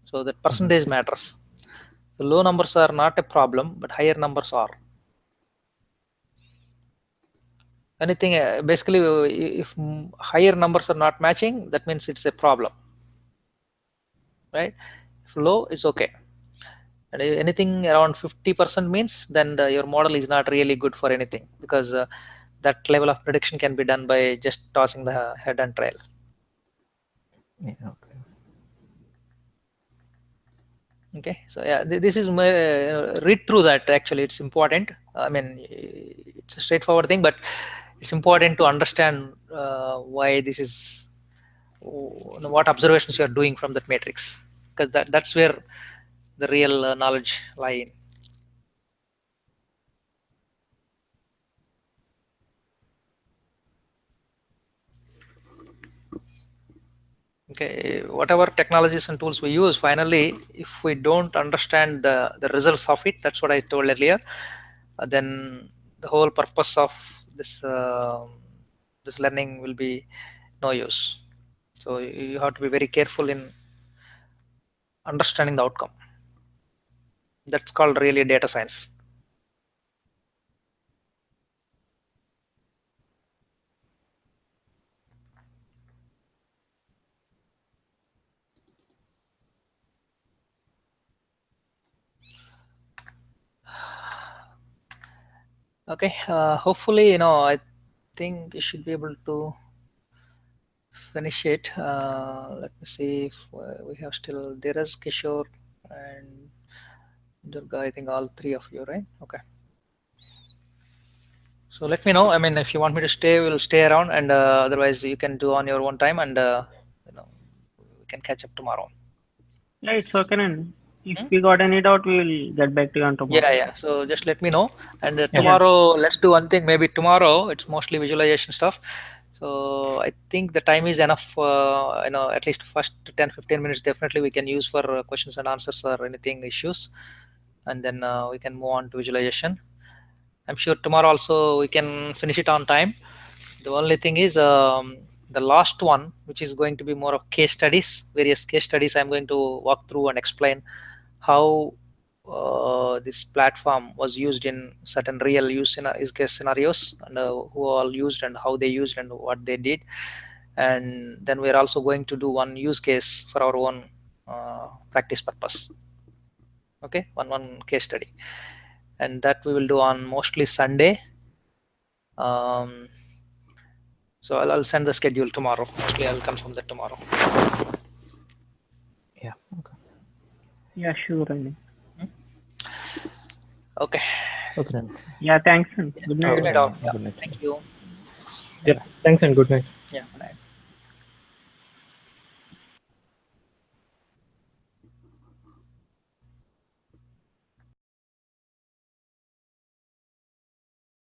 So that percentage matters. The low numbers are not a problem, but higher numbers are. Anything basically, if higher numbers are not matching, that means it's a problem, right? If low, it's okay. And anything around 50% means then your model is not really good for anything, because that level of prediction can be done by just tossing the head and tail. Yeah, okay. Okay, so yeah, this is my read through that. Actually, it's important. I mean, it's a straightforward thing, but it's important to understand why this is, what observations you are doing from that matrix, because that's where the real knowledge lie in. Okay, whatever technologies and tools we use, finally, if we don't understand the results of it, that's what I told earlier, then the whole purpose of this learning will be no use. So you have to be very careful in understanding the outcome. That's called really data science. Okay, hopefully, I think you should be able to finish it. Let me see if we have still, there is Kishore and Durga, I think all three of you, right? Okay. So let me know. I mean, if you want me to stay, we'll stay around, and otherwise you can do on your own time, and we can catch up tomorrow. Yeah, it's okay. Then if Hmm? we got any doubt, we will get back to you on tomorrow. Yeah. So just let me know, and Yeah. tomorrow let's do one thing. Maybe tomorrow it's mostly visualization stuff. So I think the time is enough. At least first 10-15 minutes definitely we can use for questions and answers or anything issues, and then we can move on to visualization. I'm sure tomorrow also we can finish it on time. The only thing is the last one, which is going to be more of case studies, various case studies. I'm going to walk through and explain how this platform was used in certain real use case scenarios, and who all used and how they used and what they did. And then we're also going to do one use case for our own practice purpose. Okay, one case study, and that we will do on mostly Sunday. So I'll send the schedule tomorrow. Mostly I'll confirm that tomorrow. Yeah. Okay. Yeah, sure. I mean. Okay. Okay then. Yeah, thanks. And good night. Good night all. Good night. Thank you. Yeah. Thanks and good night. Yeah.